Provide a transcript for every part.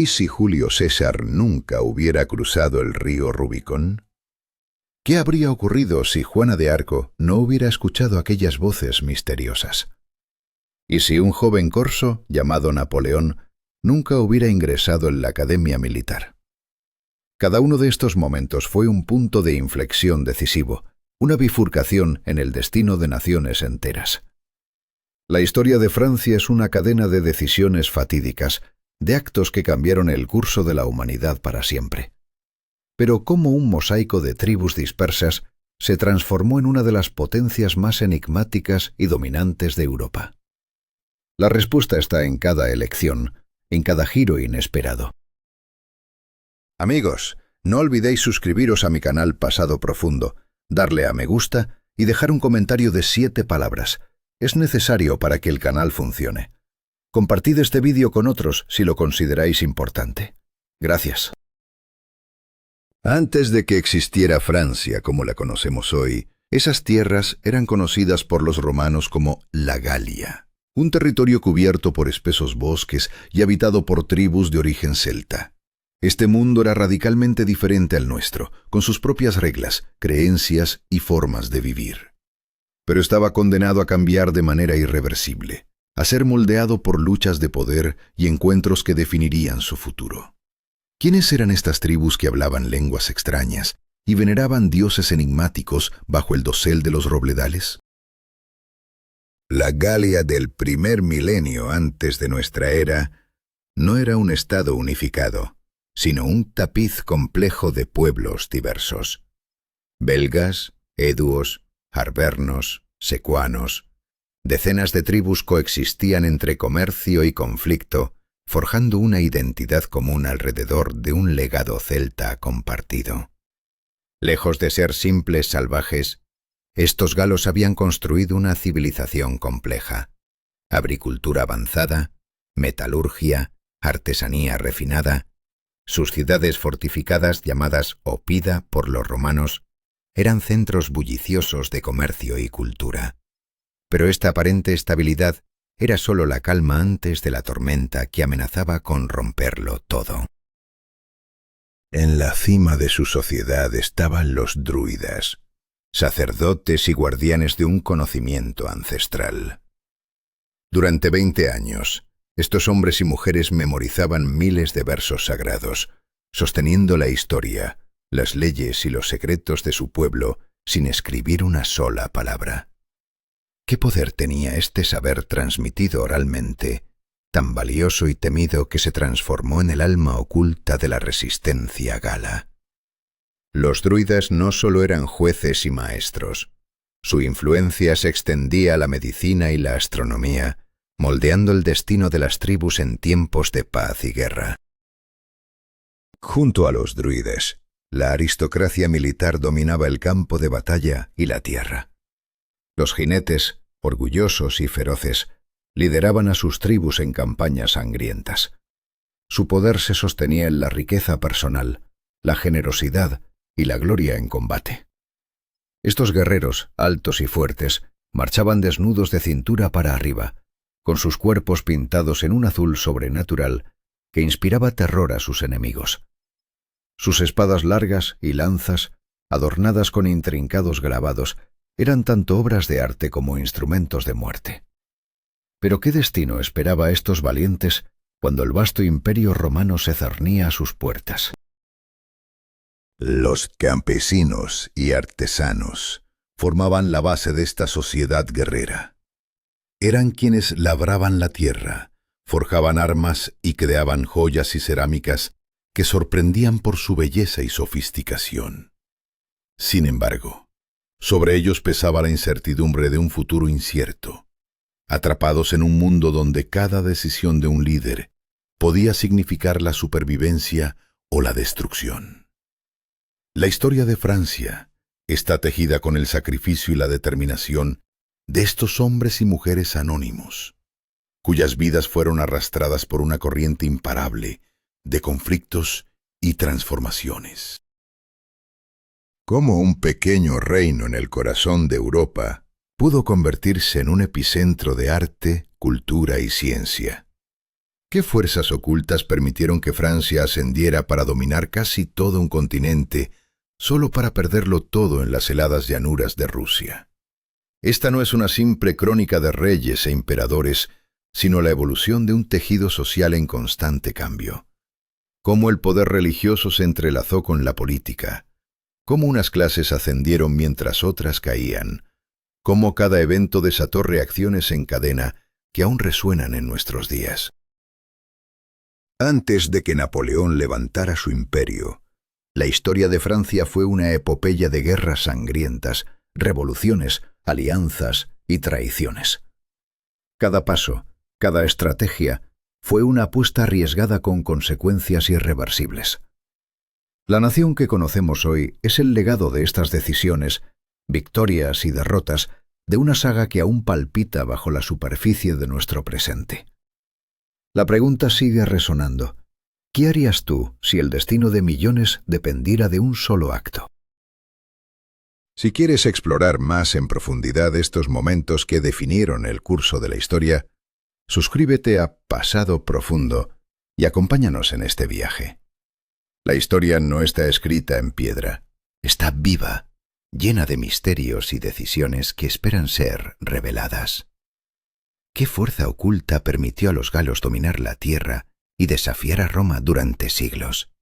¿Y si Julio César nunca hubiera cruzado el río Rubicón? ¿Qué habría ocurrido si Juana de Arco no hubiera escuchado aquellas voces misteriosas? ¿Y si un joven corso, llamado Napoleón, nunca hubiera ingresado en la academia militar? Cada uno de estos momentos fue un punto de inflexión decisivo, una bifurcación en el destino de naciones enteras. La historia de Francia es una cadena de decisiones fatídicas, de actos que cambiaron el curso de la humanidad para siempre. Pero cómo un mosaico de tribus dispersas se transformó en una de las potencias más enigmáticas y dominantes de Europa. La respuesta está en cada elección, en cada giro inesperado. Amigos, no olvidéis suscribiros a mi canal Pasado Profundo, darle a me gusta y dejar un comentario de 7 palabras. Es necesario para que el canal funcione. Compartid este vídeo con otros si lo consideráis importante. Gracias. Antes de que existiera Francia como la conocemos hoy, esas tierras eran conocidas por los romanos como la Galia, un territorio cubierto por espesos bosques y habitado por tribus de origen celta. Este mundo era radicalmente diferente al nuestro, con sus propias reglas, creencias y formas de vivir. Pero estaba condenado a cambiar de manera irreversible, a ser moldeado por luchas de poder y encuentros que definirían su futuro. ¿Quiénes eran estas tribus que hablaban lenguas extrañas y veneraban dioses enigmáticos bajo el dosel de los robledales? La Galia del primer milenio antes de nuestra era no era un estado unificado, sino un tapiz complejo de pueblos diversos. Belgas, eduos, arvernos, secuanos. Decenas de tribus coexistían entre comercio y conflicto, forjando una identidad común alrededor de un legado celta compartido. Lejos de ser simples salvajes, estos galos habían construido una civilización compleja. Agricultura avanzada, metalurgia, artesanía refinada. Sus ciudades fortificadas, llamadas Oppida por los romanos, eran centros bulliciosos de comercio y cultura. Pero esta aparente estabilidad era solo la calma antes de la tormenta que amenazaba con romperlo todo. En la cima de su sociedad estaban los druidas, sacerdotes y guardianes de un conocimiento ancestral. Durante 20 años, estos hombres y mujeres memorizaban miles de versos sagrados, sosteniendo la historia, las leyes y los secretos de su pueblo sin escribir una sola palabra. ¿Qué poder tenía este saber transmitido oralmente, tan valioso y temido que se transformó en el alma oculta de la resistencia gala? Los druidas no solo eran jueces y maestros. Su influencia se extendía a la medicina y la astronomía, moldeando el destino de las tribus en tiempos de paz y guerra. Junto a los druides, la aristocracia militar dominaba el campo de batalla y la tierra. Los jinetes, orgullosos y feroces, lideraban a sus tribus en campañas sangrientas. Su poder se sostenía en la riqueza personal, la generosidad y la gloria en combate. Estos guerreros, altos y fuertes, marchaban desnudos de cintura para arriba, con sus cuerpos pintados en un azul sobrenatural que inspiraba terror a sus enemigos. Sus espadas largas y lanzas, adornadas con intrincados grabados, eran tanto obras de arte como instrumentos de muerte. Pero ¿qué destino esperaba a estos valientes cuando el vasto imperio romano se cernía a sus puertas? Los campesinos y artesanos formaban la base de esta sociedad guerrera. Eran quienes labraban la tierra, forjaban armas y creaban joyas y cerámicas que sorprendían por su belleza y sofisticación. Sin embargo, sobre ellos pesaba la incertidumbre de un futuro incierto, atrapados en un mundo donde cada decisión de un líder podía significar la supervivencia o la destrucción. La historia de Francia está tejida con el sacrificio y la determinación de estos hombres y mujeres anónimos, cuyas vidas fueron arrastradas por una corriente imparable de conflictos y transformaciones. Cómo un pequeño reino en el corazón de Europa pudo convertirse en un epicentro de arte, cultura y ciencia. ¿Qué fuerzas ocultas permitieron que Francia ascendiera para dominar casi todo un continente, solo para perderlo todo en las heladas llanuras de Rusia? Esta no es una simple crónica de reyes e emperadores, sino la evolución de un tejido social en constante cambio. Cómo el poder religioso se entrelazó con la política, cómo unas clases ascendieron mientras otras caían, cómo cada evento desató reacciones en cadena que aún resuenan en nuestros días. Antes de que Napoleón levantara su imperio, la historia de Francia fue una epopeya de guerras sangrientas, revoluciones, alianzas y traiciones. Cada paso, cada estrategia, fue una apuesta arriesgada con consecuencias irreversibles. La nación que conocemos hoy es el legado de estas decisiones, victorias y derrotas, de una saga que aún palpita bajo la superficie de nuestro presente. La pregunta sigue resonando. ¿Qué harías tú si el destino de millones dependiera de un solo acto? Si quieres explorar más en profundidad estos momentos que definieron el curso de la historia, suscríbete a Pasado Profundo y acompáñanos en este viaje. La historia no está escrita en piedra, está viva, llena de misterios y decisiones que esperan ser reveladas. ¿Qué fuerza oculta permitió a los galos dominar la tierra y desafiar a Roma durante siglos?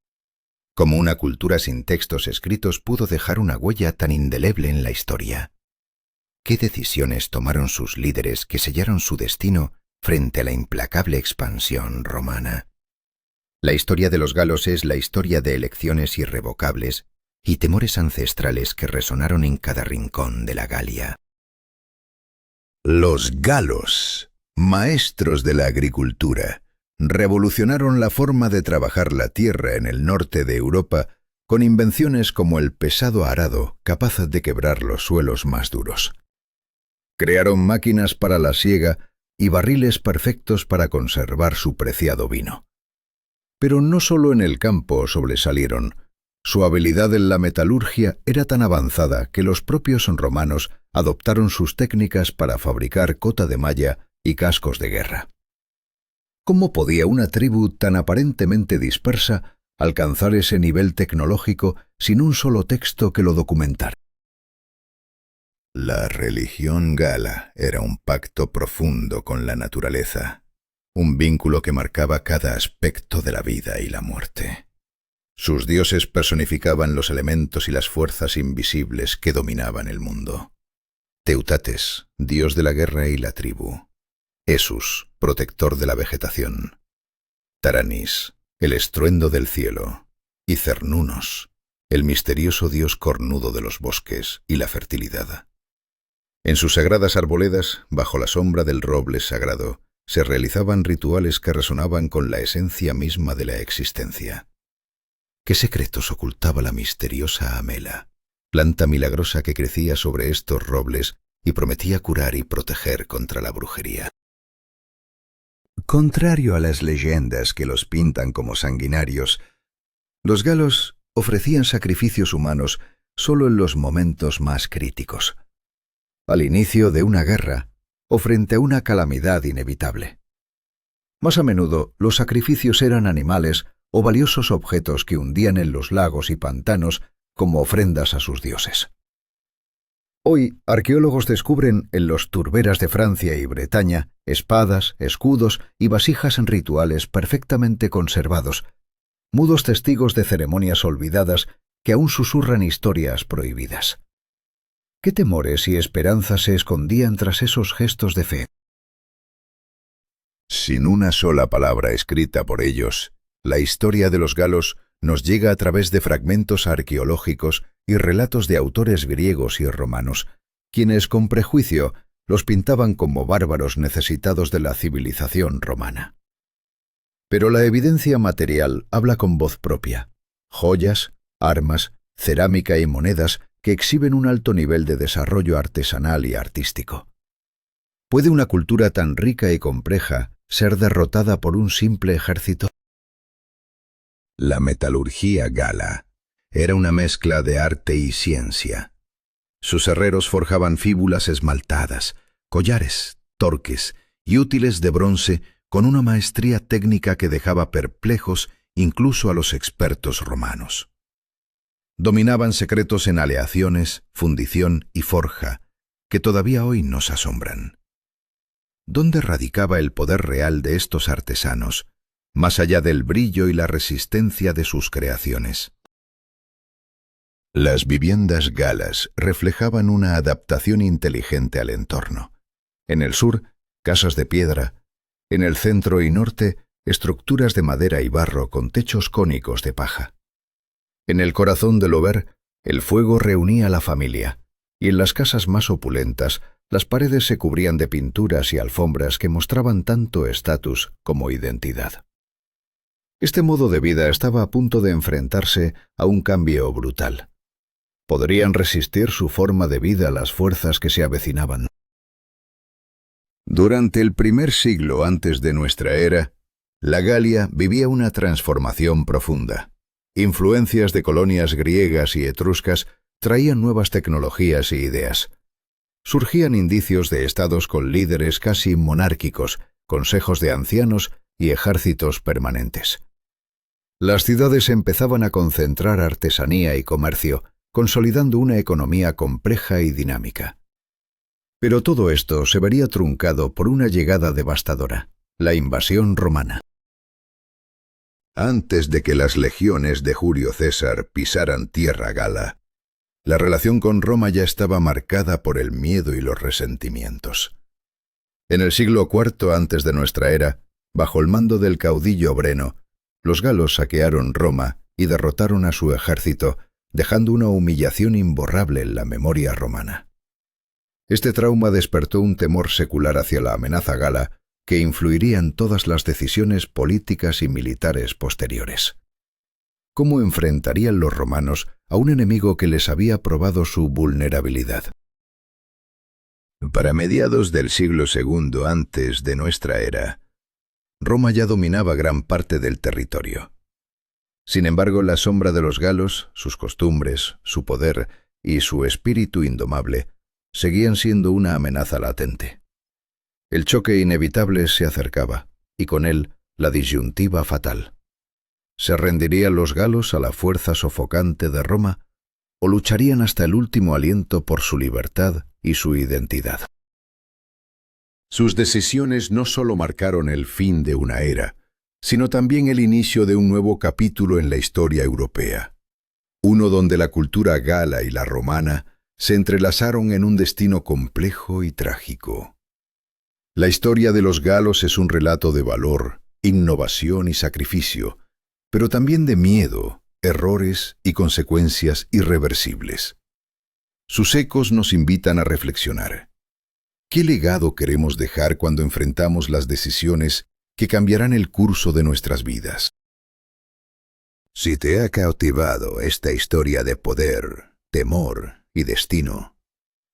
¿Cómo una cultura sin textos escritos pudo dejar una huella tan indeleble en la historia? ¿Qué decisiones tomaron sus líderes que sellaron su destino frente a la implacable expansión romana? La historia de los galos es la historia de elecciones irrevocables y temores ancestrales que resonaron en cada rincón de la Galia. Los galos, maestros de la agricultura, revolucionaron la forma de trabajar la tierra en el norte de Europa con invenciones como el pesado arado capaz de quebrar los suelos más duros. Crearon máquinas para la siega y barriles perfectos para conservar su preciado vino. Pero no solo en el campo sobresalieron. Su habilidad en la metalurgia era tan avanzada que los propios romanos adoptaron sus técnicas para fabricar cota de malla y cascos de guerra. ¿Cómo podía una tribu tan aparentemente dispersa alcanzar ese nivel tecnológico sin un solo texto que lo documentara? La religión gala era un pacto profundo con la naturaleza, un vínculo que marcaba cada aspecto de la vida y la muerte. Sus dioses personificaban los elementos y las fuerzas invisibles que dominaban el mundo. Teutates, dios de la guerra y la tribu. Esus, protector de la vegetación. Taranis, el estruendo del cielo. Y Cernunos, el misterioso dios cornudo de los bosques y la fertilidad. En sus sagradas arboledas, bajo la sombra del roble sagrado, se realizaban rituales que resonaban con la esencia misma de la existencia. ¿Qué secretos ocultaba la misteriosa Amela, planta milagrosa que crecía sobre estos robles y prometía curar y proteger contra la brujería? Contrario a las leyendas que los pintan como sanguinarios, los galos ofrecían sacrificios humanos solo en los momentos más críticos, al inicio de una guerra o frente a una calamidad inevitable. Más a menudo, los sacrificios eran animales o valiosos objetos que hundían en los lagos y pantanos como ofrendas a sus dioses. Hoy, arqueólogos descubren en los turberas de Francia y Bretaña espadas, escudos y vasijas en rituales perfectamente conservados, mudos testigos de ceremonias olvidadas que aún susurran historias prohibidas. ¿Qué temores y esperanzas se escondían tras esos gestos de fe? Sin una sola palabra escrita por ellos, la historia de los galos nos llega a través de fragmentos arqueológicos y relatos de autores griegos y romanos, quienes con prejuicio los pintaban como bárbaros necesitados de la civilización romana. Pero la evidencia material habla con voz propia. Joyas, armas, cerámica y monedas que exhiben un alto nivel de desarrollo artesanal y artístico. ¿Puede una cultura tan rica y compleja ser derrotada por un simple ejército? La metalurgia gala era una mezcla de arte y ciencia. Sus herreros forjaban fíbulas esmaltadas, collares, torques y útiles de bronce con una maestría técnica que dejaba perplejos incluso a los expertos romanos. Dominaban secretos en aleaciones, fundición y forja, que todavía hoy nos asombran. ¿Dónde radicaba el poder real de estos artesanos, más allá del brillo y la resistencia de sus creaciones? Las viviendas galas reflejaban una adaptación inteligente al entorno. En el sur, casas de piedra; en el centro y norte, estructuras de madera y barro con techos cónicos de paja. En el corazón del Auber, el fuego reunía a la familia, y en las casas más opulentas, las paredes se cubrían de pinturas y alfombras que mostraban tanto estatus como identidad. Este modo de vida estaba a punto de enfrentarse a un cambio brutal. ¿Podrían resistir su forma de vida a las fuerzas que se avecinaban? Durante el primer siglo antes de nuestra era, la Galia vivía una transformación profunda. Influencias de colonias griegas y etruscas traían nuevas tecnologías y ideas. Surgían indicios de estados con líderes casi monárquicos, consejos de ancianos y ejércitos permanentes. Las ciudades empezaban a concentrar artesanía y comercio, consolidando una economía compleja y dinámica. Pero todo esto se vería truncado por una llegada devastadora: la invasión romana. Antes de que las legiones de Julio César pisaran tierra gala, la relación con Roma ya estaba marcada por el miedo y los resentimientos. En el siglo IV antes de nuestra era, bajo el mando del caudillo Breno, los galos saquearon Roma y derrotaron a su ejército, dejando una humillación imborrable en la memoria romana. Este trauma despertó un temor secular hacia la amenaza gala que influiría en todas las decisiones políticas y militares posteriores. ¿Cómo enfrentarían los romanos a un enemigo que les había probado su vulnerabilidad? Para mediados del siglo II antes de nuestra era, Roma ya dominaba gran parte del territorio. Sin embargo, la sombra de los galos, sus costumbres, su poder y su espíritu indomable seguían siendo una amenaza latente. El choque inevitable se acercaba, y con él la disyuntiva fatal. ¿Se rendirían los galos a la fuerza sofocante de Roma o lucharían hasta el último aliento por su libertad y su identidad? Sus decisiones no solo marcaron el fin de una era, sino también el inicio de un nuevo capítulo en la historia europea, uno donde la cultura gala y la romana se entrelazaron en un destino complejo y trágico. La historia de los galos es un relato de valor, innovación y sacrificio, pero también de miedo, errores y consecuencias irreversibles. Sus ecos nos invitan a reflexionar. ¿Qué legado queremos dejar cuando enfrentamos las decisiones que cambiarán el curso de nuestras vidas? Si te ha cautivado esta historia de poder, temor y destino,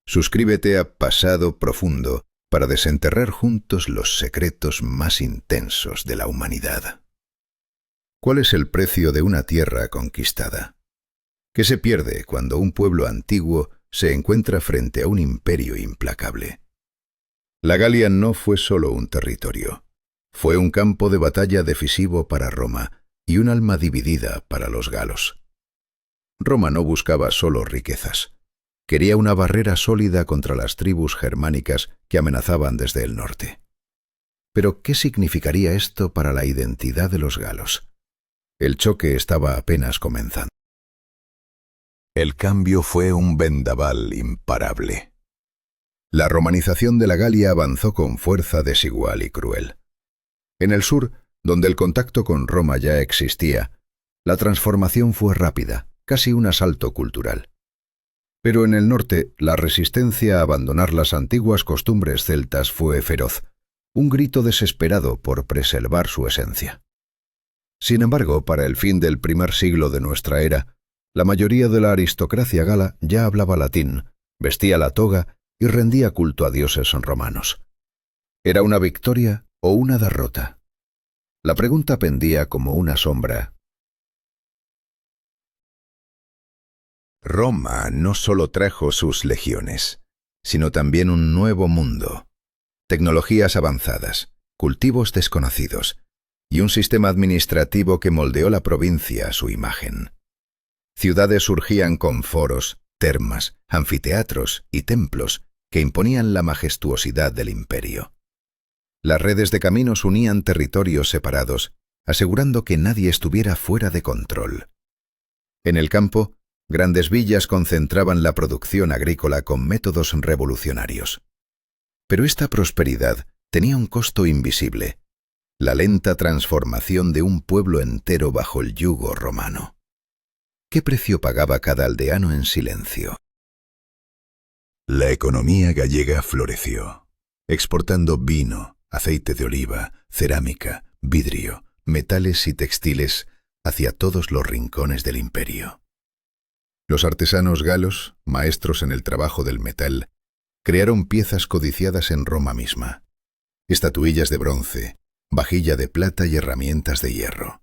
suscríbete a Pasado Profundo para desenterrar juntos los secretos más intensos de la humanidad. ¿Cuál es el precio de una tierra conquistada? ¿Qué se pierde cuando un pueblo antiguo se encuentra frente a un imperio implacable? La Galia no fue solo un territorio. Fue un campo de batalla decisivo para Roma y un alma dividida para los galos. Roma no buscaba solo riquezas. Quería una barrera sólida contra las tribus germánicas que amenazaban desde el norte. Pero, ¿qué significaría esto para la identidad de los galos? El choque estaba apenas comenzando. El cambio fue un vendaval imparable. La romanización de la Galia avanzó con fuerza desigual y cruel. En el sur, donde el contacto con Roma ya existía, la transformación fue rápida, casi un asalto cultural. Pero en el norte, la resistencia a abandonar las antiguas costumbres celtas fue feroz, un grito desesperado por preservar su esencia. Sin embargo, para el fin del primer siglo de nuestra era, la mayoría de la aristocracia gala ya hablaba latín, vestía la toga y rendía culto a dioses romanos. ¿Era una victoria o una derrota? La pregunta pendía como una sombra. Roma no solo trajo sus legiones, sino también un nuevo mundo, tecnologías avanzadas, cultivos desconocidos y un sistema administrativo que moldeó la provincia a su imagen. Ciudades surgían con foros, termas, anfiteatros y templos que imponían la majestuosidad del imperio. Las redes de caminos unían territorios separados, asegurando que nadie estuviera fuera de control. En el campo, grandes villas concentraban la producción agrícola con métodos revolucionarios. Pero esta prosperidad tenía un costo invisible: la lenta transformación de un pueblo entero bajo el yugo romano. ¿Qué precio pagaba cada aldeano en silencio? La economía gallega floreció, exportando vino, aceite de oliva, cerámica, vidrio, metales y textiles hacia todos los rincones del imperio. Los artesanos galos, maestros en el trabajo del metal, crearon piezas codiciadas en Roma misma: estatuillas de bronce, vajilla de plata y herramientas de hierro.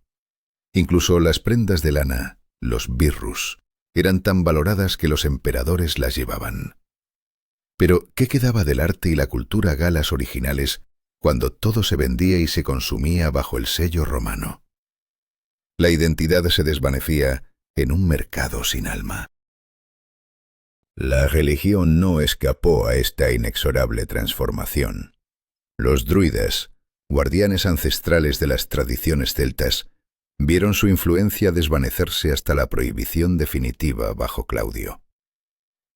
Incluso las prendas de lana, los birrus, eran tan valoradas que los emperadores las llevaban. Pero, ¿qué quedaba del arte y la cultura galas originales cuando todo se vendía y se consumía bajo el sello romano? La identidad se desvanecía en un mercado sin alma. La religión no escapó a esta inexorable transformación. Los druidas, guardianes ancestrales de las tradiciones celtas, vieron su influencia desvanecerse hasta la prohibición definitiva bajo Claudio.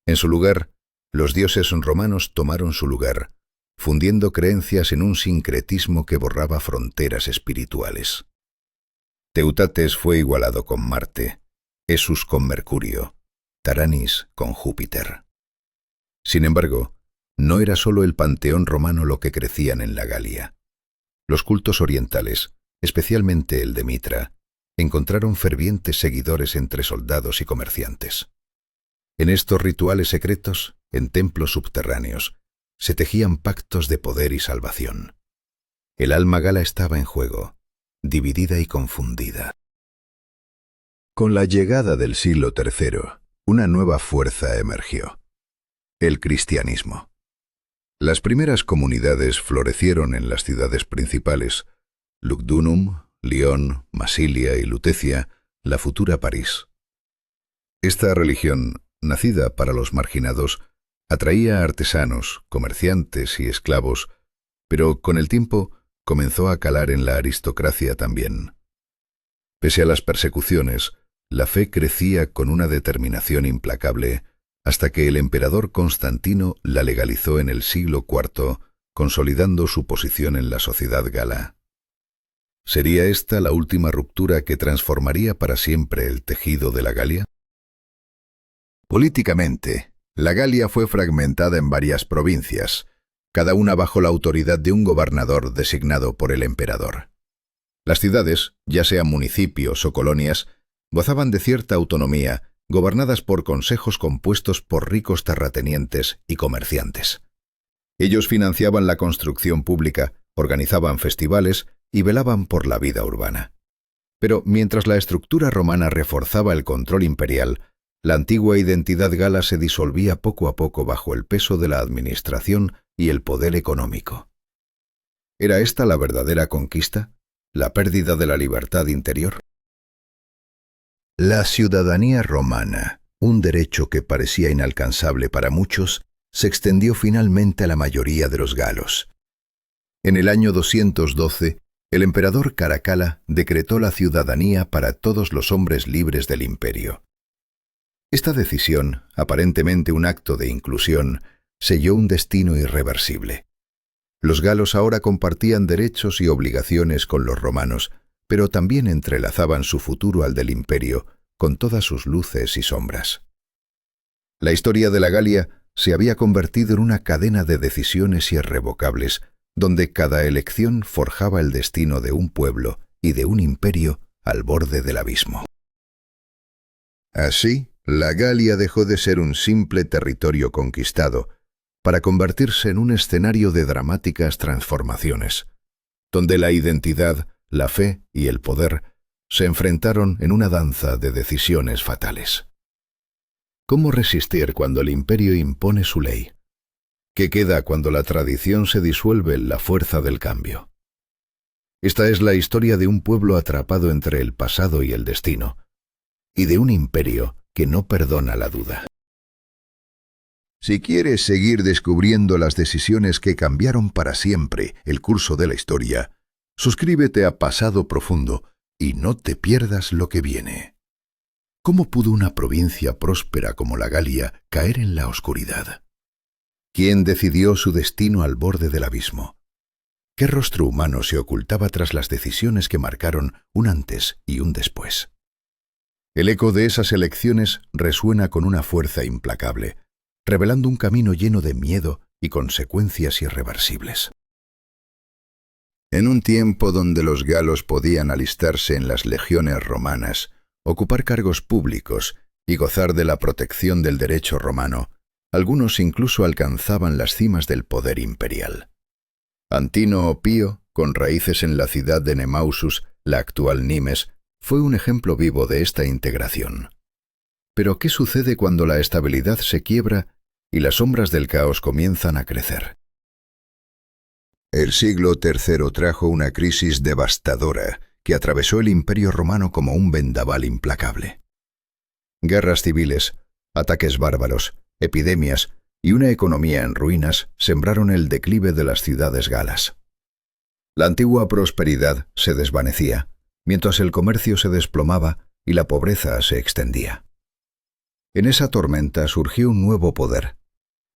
En su lugar, los dioses romanos tomaron su lugar, fundiendo creencias en un sincretismo que borraba fronteras espirituales. Teutates fue igualado con Marte, Esus con Mercurio, Taranis con Júpiter. Sin embargo, no era solo el panteón romano lo que crecían en la Galia. Los cultos orientales, especialmente el de Mitra, encontraron fervientes seguidores entre soldados y comerciantes. En estos rituales secretos, en templos subterráneos, se tejían pactos de poder y salvación. El alma gala estaba en juego, dividida y confundida. Con la llegada del siglo III, una nueva fuerza emergió: el cristianismo. Las primeras comunidades florecieron en las ciudades principales: Lugdunum, Lión, Masilia y Lutecia, la futura París. Esta religión, nacida para los marginados, atraía a artesanos, comerciantes y esclavos, pero con el tiempo comenzó a calar en la aristocracia también. Pese a las persecuciones, la fe crecía con una determinación implacable, hasta que el emperador Constantino la legalizó en el siglo IV, consolidando su posición en la sociedad gala. ¿Sería esta la última ruptura que transformaría para siempre el tejido de la Galia? Políticamente, la Galia fue fragmentada en varias provincias, cada una bajo la autoridad de un gobernador designado por el emperador. Las ciudades, ya sean municipios o colonias, gozaban de cierta autonomía, gobernadas por consejos compuestos por ricos terratenientes y comerciantes. Ellos financiaban la construcción pública, organizaban festivales y velaban por la vida urbana. Pero mientras la estructura romana reforzaba el control imperial, la antigua identidad gala se disolvía poco a poco bajo el peso de la administración y el poder económico. ¿Era esta la verdadera conquista? ¿La pérdida de la libertad interior? La ciudadanía romana, un derecho que parecía inalcanzable para muchos, se extendió finalmente a la mayoría de los galos. En el año 212, el emperador Caracalla decretó la ciudadanía para todos los hombres libres del imperio. Esta decisión, aparentemente un acto de inclusión, selló un destino irreversible. Los galos ahora compartían derechos y obligaciones con los romanos, pero también entrelazaban su futuro al del imperio, con todas sus luces y sombras. La historia de la Galia se había convertido en una cadena de decisiones irrevocables, donde cada elección forjaba el destino de un pueblo y de un imperio al borde del abismo. Así, la Galia dejó de ser un simple territorio conquistado para convertirse en un escenario de dramáticas transformaciones, donde la identidad, la fe y el poder se enfrentaron en una danza de decisiones fatales. ¿Cómo resistir cuando el imperio impone su ley? ¿Qué queda cuando la tradición se disuelve en la fuerza del cambio? Esta es la historia de un pueblo atrapado entre el pasado y el destino, y de un imperio que no perdona la duda. Si quieres seguir descubriendo las decisiones que cambiaron para siempre el curso de la historia, suscríbete a Pasado Profundo y no te pierdas lo que viene. ¿Cómo pudo una provincia próspera como la Galia caer en la oscuridad? ¿Quién decidió su destino al borde del abismo? ¿Qué rostro humano se ocultaba tras las decisiones que marcaron un antes y un después? El eco de esas elecciones resuena con una fuerza implacable, revelando un camino lleno de miedo y consecuencias irreversibles. En un tiempo donde los galos podían alistarse en las legiones romanas, ocupar cargos públicos y gozar de la protección del derecho romano, algunos incluso alcanzaban las cimas del poder imperial. Antino o Pío, con raíces en la ciudad de Nemausus, la actual Nimes, fue un ejemplo vivo de esta integración. Pero ¿qué sucede cuando la estabilidad se quiebra y las sombras del caos comienzan a crecer? El siglo III trajo una crisis devastadora que atravesó el Imperio Romano como un vendaval implacable. Guerras civiles, ataques bárbaros, epidemias y una economía en ruinas sembraron el declive de las ciudades galas. La antigua prosperidad se desvanecía, mientras el comercio se desplomaba y la pobreza se extendía. En esa tormenta surgió un nuevo poder,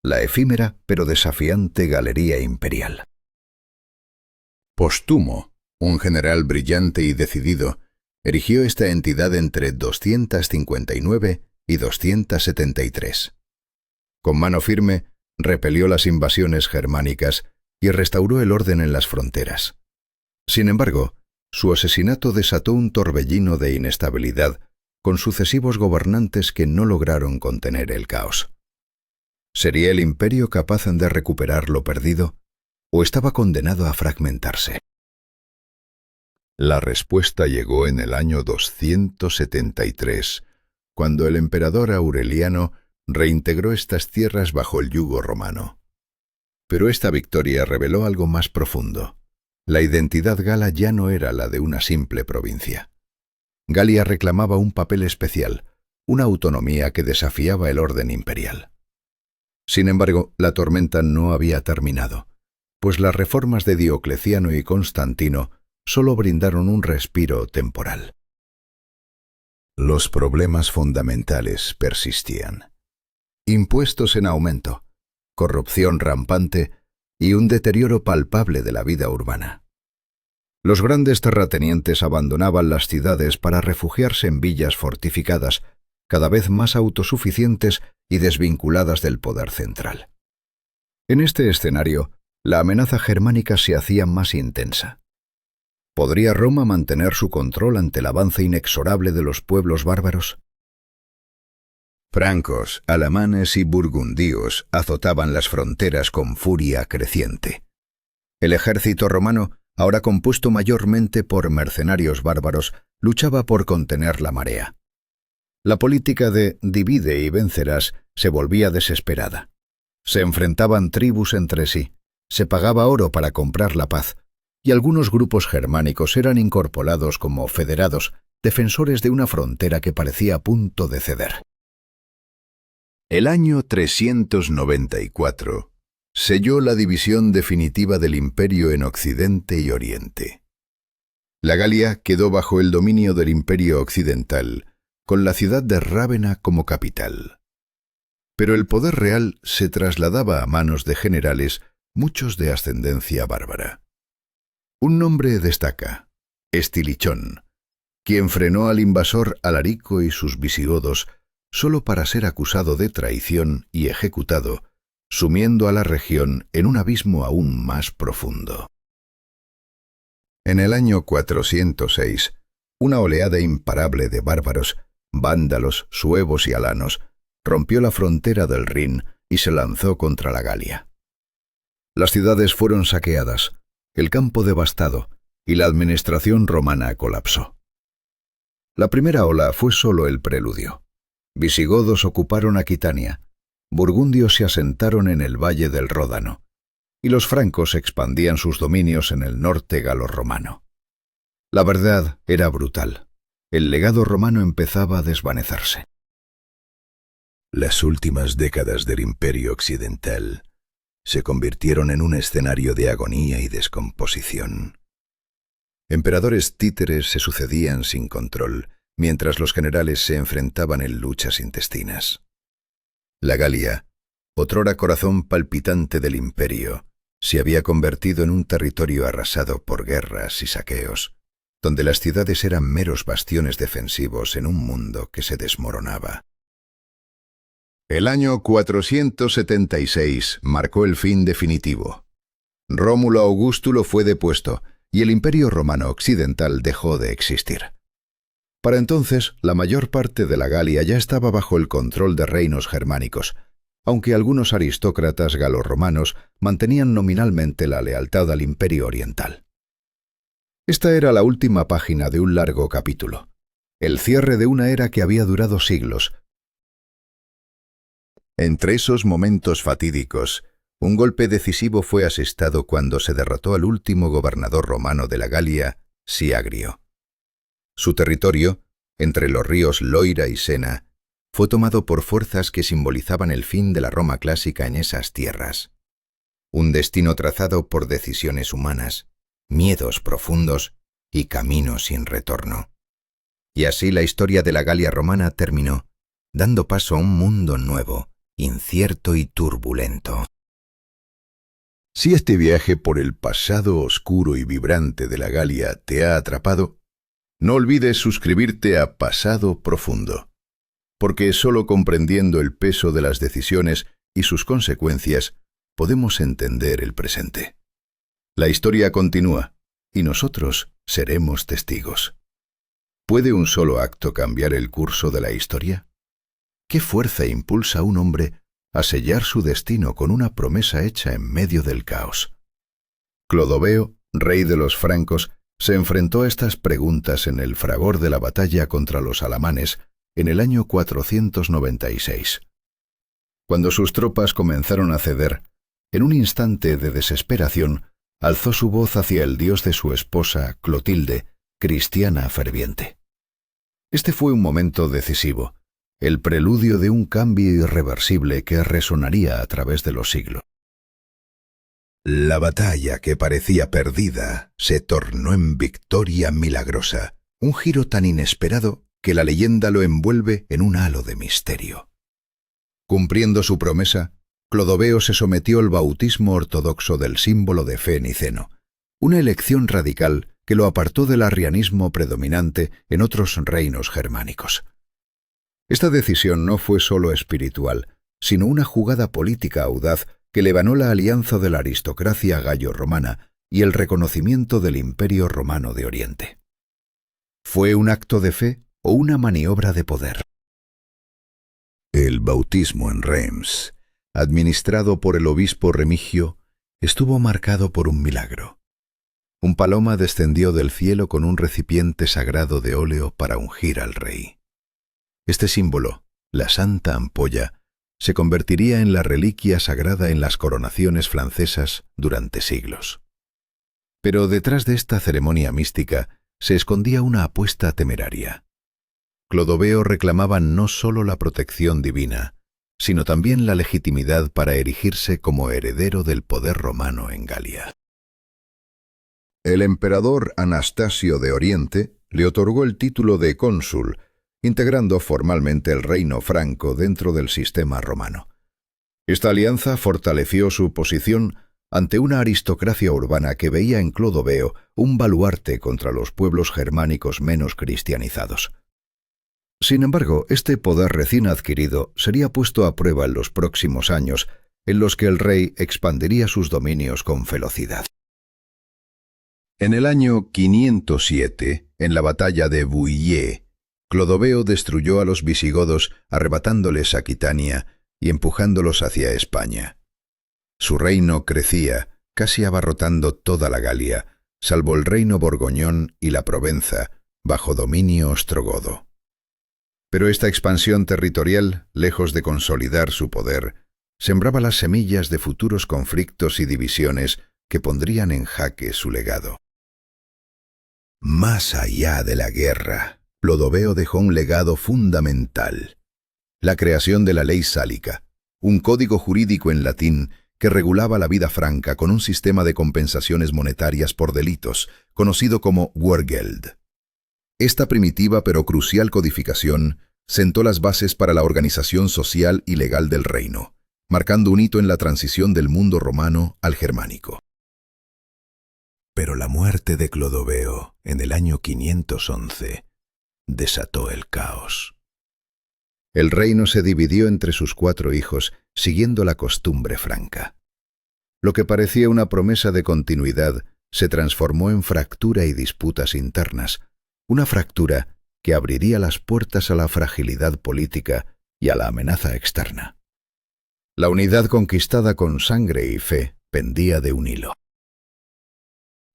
la efímera pero desafiante Galería Imperial. Postumo, un general brillante y decidido, erigió esta entidad entre 259 y 273. Con mano firme, repelió las invasiones germánicas y restauró el orden en las fronteras. Sin embargo, su asesinato desató un torbellino de inestabilidad con sucesivos gobernantes que no lograron contener el caos. ¿Sería el imperio capaz de recuperar lo perdido o estaba condenado a fragmentarse? La respuesta llegó en el año 273, cuando el emperador Aureliano reintegró estas tierras bajo el yugo romano. Pero esta victoria reveló algo más profundo. La identidad gala ya no era la de una simple provincia. Galia reclamaba un papel especial, una autonomía que desafiaba el orden imperial. Sin embargo, la tormenta no había terminado, pues las reformas de Diocleciano y Constantino solo brindaron un respiro temporal. Los problemas fundamentales persistían. Impuestos en aumento, corrupción rampante y un deterioro palpable de la vida urbana. Los grandes terratenientes abandonaban las ciudades para refugiarse en villas fortificadas, cada vez más autosuficientes y desvinculadas del poder central. En este escenario, la amenaza germánica se hacía más intensa. ¿Podría Roma mantener su control ante el avance inexorable de los pueblos bárbaros? Francos, alamanes y burgundios azotaban las fronteras con furia creciente. El ejército romano, ahora compuesto mayormente por mercenarios bárbaros, luchaba por contener la marea. La política de divide y vencerás se volvía desesperada. Se enfrentaban tribus entre sí, se pagaba oro para comprar la paz, y algunos grupos germánicos eran incorporados como federados, defensores de una frontera que parecía a punto de ceder. El año 394 selló la división definitiva del imperio en Occidente y Oriente. La Galia quedó bajo el dominio del Imperio Occidental, con la ciudad de Rávena como capital. Pero el poder real se trasladaba a manos de generales, muchos de ascendencia bárbara. Un nombre destaca: Estilichón, quien frenó al invasor Alarico y sus visigodos solo para ser acusado de traición y ejecutado, sumiendo a la región en un abismo aún más profundo. En el año 406, una oleada imparable de bárbaros, vándalos, suevos y alanos, rompió la frontera del Rin y se lanzó contra la Galia. Las ciudades fueron saqueadas, el campo devastado, y la administración romana colapsó. La primera ola fue solo el preludio. Visigodos ocuparon Aquitania, burgundios se asentaron en el valle del Ródano, y los francos expandían sus dominios en el norte galo-romano. La verdad era brutal. El legado romano empezaba a desvanecerse. Las últimas décadas del Imperio Occidental se convirtieron en un escenario de agonía y descomposición. Emperadores títeres se sucedían sin control, mientras los generales se enfrentaban en luchas intestinas. La Galia, otrora corazón palpitante del imperio, se había convertido en un territorio arrasado por guerras y saqueos, donde las ciudades eran meros bastiones defensivos en un mundo que se desmoronaba. El año 476 marcó el fin definitivo. Rómulo Augustulo fue depuesto y el Imperio Romano Occidental dejó de existir. Para entonces, la mayor parte de la Galia ya estaba bajo el control de reinos germánicos, aunque algunos aristócratas galorromanos mantenían nominalmente la lealtad al Imperio Oriental. Esta era la última página de un largo capítulo, el cierre de una era que había durado siglos. Entre esos momentos fatídicos, un golpe decisivo fue asestado cuando se derrotó al último gobernador romano de la Galia, Siagrio. Su territorio, entre los ríos Loira y Sena, fue tomado por fuerzas que simbolizaban el fin de la Roma clásica en esas tierras. Un destino trazado por decisiones humanas, miedos profundos y caminos sin retorno. Y así la historia de la Galia romana terminó, dando paso a un mundo nuevo, incierto y turbulento. Si este viaje por el pasado oscuro y vibrante de la Galia te ha atrapado, no olvides suscribirte a Pasado Profundo, porque solo comprendiendo el peso de las decisiones y sus consecuencias podemos entender el presente. La historia continúa y nosotros seremos testigos. ¿Puede un solo acto cambiar el curso de la historia? ¿Qué fuerza impulsa a un hombre a sellar su destino con una promesa hecha en medio del caos? Clodoveo, rey de los francos, se enfrentó a estas preguntas en el fragor de la batalla contra los alamanes en el año 496. Cuando sus tropas comenzaron a ceder, en un instante de desesperación, alzó su voz hacia el dios de su esposa, Clotilde, cristiana ferviente. Este fue un momento decisivo, el preludio de un cambio irreversible que resonaría a través de los siglos. La batalla que parecía perdida se tornó en victoria milagrosa, un giro tan inesperado que la leyenda lo envuelve en un halo de misterio. Cumpliendo su promesa, Clodoveo se sometió al bautismo ortodoxo del símbolo de fe niceno, una elección radical que lo apartó del arrianismo predominante en otros reinos germánicos. Esta decisión no fue solo espiritual, sino una jugada política audaz que levanó la alianza de la aristocracia gallo-romana y el reconocimiento del Imperio Romano de Oriente. ¿Fue un acto de fe o una maniobra de poder? El bautismo en Reims, administrado por el obispo Remigio, estuvo marcado por un milagro. Un paloma descendió del cielo con un recipiente sagrado de óleo para ungir al rey. Este símbolo, la santa ampolla, se convertiría en la reliquia sagrada en las coronaciones francesas durante siglos. Pero detrás de esta ceremonia mística se escondía una apuesta temeraria. Clodoveo reclamaba no solo la protección divina, sino también la legitimidad para erigirse como heredero del poder romano en Galia. El emperador Anastasio de Oriente le otorgó el título de cónsul, integrando formalmente el reino franco dentro del sistema romano. Esta alianza fortaleció su posición ante una aristocracia urbana que veía en Clodoveo un baluarte contra los pueblos germánicos menos cristianizados. Sin embargo, este poder recién adquirido sería puesto a prueba en los próximos años, en los que el rey expandiría sus dominios con velocidad. En el año 507, en la batalla de Bouillé, Clodoveo destruyó a los visigodos arrebatándoles Aquitania y empujándolos hacia España. Su reino crecía, casi abarrotando toda la Galia, salvo el reino borgoñón y la Provenza, bajo dominio ostrogodo. Pero esta expansión territorial, lejos de consolidar su poder, sembraba las semillas de futuros conflictos y divisiones que pondrían en jaque su legado. Más allá de la guerra, Clodoveo dejó un legado fundamental: la creación de la ley sálica, un código jurídico en latín que regulaba la vida franca con un sistema de compensaciones monetarias por delitos, conocido como Wehrgeld. Esta primitiva pero crucial codificación sentó las bases para la organización social y legal del reino, marcando un hito en la transición del mundo romano al germánico. Pero la muerte de Clodoveo en el año 511 desató el caos. El reino se dividió entre sus 4 hijos, siguiendo la costumbre franca. Lo que parecía una promesa de continuidad se transformó en fractura y disputas internas, una fractura que abriría las puertas a la fragilidad política y a la amenaza externa. La unidad conquistada con sangre y fe pendía de un hilo.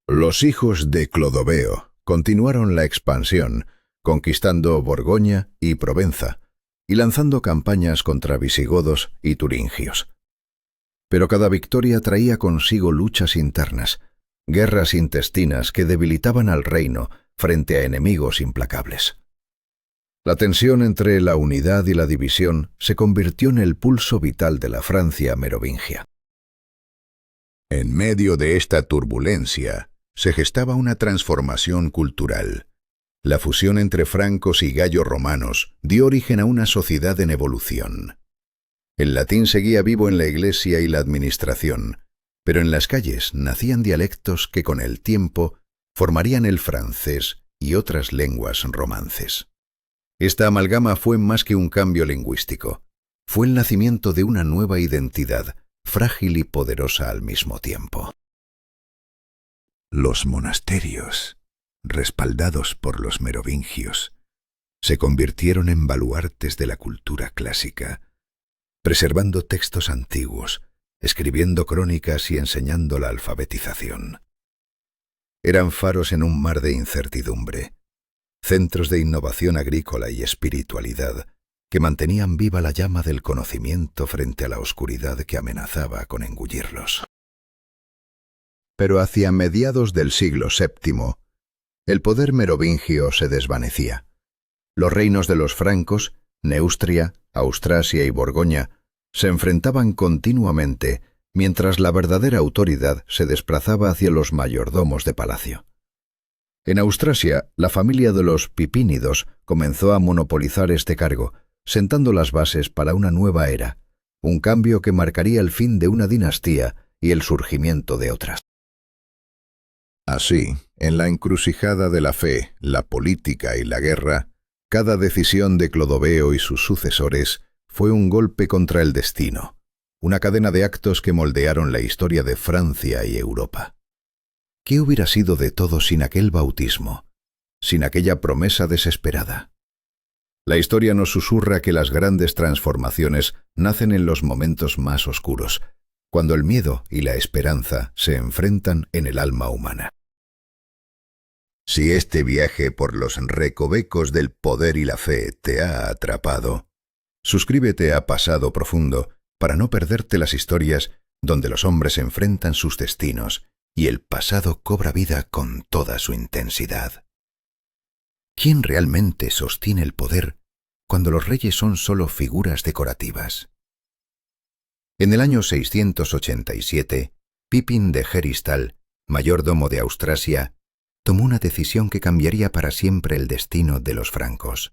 Los hijos de Clodoveo continuaron la expansión, conquistando Borgoña y Provenza, y lanzando campañas contra visigodos y turingios. Pero cada victoria traía consigo luchas internas, guerras intestinas que debilitaban al reino frente a enemigos implacables. La tensión entre la unidad y la división se convirtió en el pulso vital de la Francia merovingia. En medio de esta turbulencia se gestaba una transformación cultural. La fusión entre francos y gallo-romanos dio origen a una sociedad en evolución. El latín seguía vivo en la iglesia y la administración, pero en las calles nacían dialectos que con el tiempo formarían el francés y otras lenguas romances. Esta amalgama fue más que un cambio lingüístico, fue el nacimiento de una nueva identidad, frágil y poderosa al mismo tiempo. Los monasterios, respaldados por los merovingios, se convirtieron en baluartes de la cultura clásica, preservando textos antiguos, escribiendo crónicas y enseñando la alfabetización. Eran faros en un mar de incertidumbre, centros de innovación agrícola y espiritualidad que mantenían viva la llama del conocimiento frente a la oscuridad que amenazaba con engullirlos. Pero hacia mediados del siglo VII, el poder merovingio se desvanecía. Los reinos de los francos, Neustria, Austrasia y Borgoña, se enfrentaban continuamente, mientras la verdadera autoridad se desplazaba hacia los mayordomos de palacio. En Austrasia, la familia de los Pipínidos comenzó a monopolizar este cargo, sentando las bases para una nueva era, un cambio que marcaría el fin de una dinastía y el surgimiento de otras. Así, en la encrucijada de la fe, la política y la guerra, cada decisión de Clodoveo y sus sucesores fue un golpe contra el destino, una cadena de actos que moldearon la historia de Francia y Europa. ¿Qué hubiera sido de todo sin aquel bautismo, sin aquella promesa desesperada? La historia nos susurra que las grandes transformaciones nacen en los momentos más oscuros, cuando el miedo y la esperanza se enfrentan en el alma humana. Si este viaje por los recovecos del poder y la fe te ha atrapado, suscríbete a Pasado Profundo para no perderte las historias donde los hombres enfrentan sus destinos y el pasado cobra vida con toda su intensidad. ¿Quién realmente sostiene el poder cuando los reyes son solo figuras decorativas? En el año 687, Pipín de Heristal, mayordomo de Austrasia, tomó una decisión que cambiaría para siempre el destino de los francos.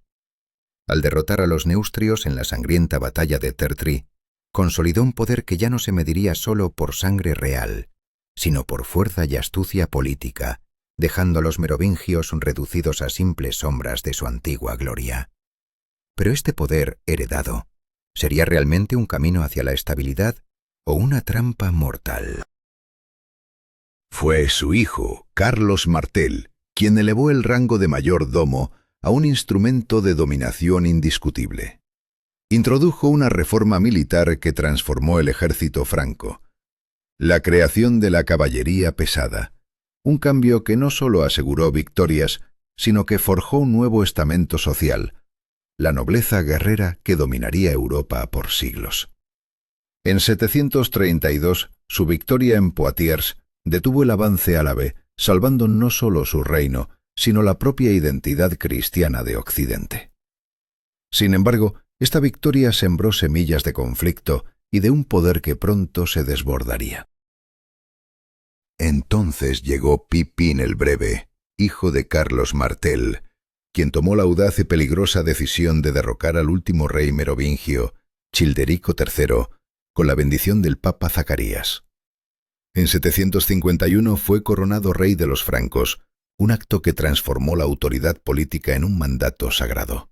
Al derrotar a los neustrios en la sangrienta batalla de Tertri, consolidó un poder que ya no se mediría solo por sangre real, sino por fuerza y astucia política, dejando a los merovingios reducidos a simples sombras de su antigua gloria. Pero este poder heredado, ¿sería realmente un camino hacia la estabilidad o una trampa mortal? Fue su hijo, Carlos Martel, quien elevó el rango de mayordomo a un instrumento de dominación indiscutible. Introdujo una reforma militar que transformó el ejército franco. La creación de la caballería pesada, un cambio que no solo aseguró victorias, sino que forjó un nuevo estamento social, la nobleza guerrera que dominaría Europa por siglos. En 732, su victoria en Poitiers detuvo el avance árabe, salvando no solo su reino, sino la propia identidad cristiana de Occidente. Sin embargo, esta victoria sembró semillas de conflicto y de un poder que pronto se desbordaría. Entonces llegó Pipín el Breve, hijo de Carlos Martel, quien tomó la audaz y peligrosa decisión de derrocar al último rey merovingio, Childerico III, con la bendición del Papa Zacarías. En 751 fue coronado rey de los francos, un acto que transformó la autoridad política en un mandato sagrado.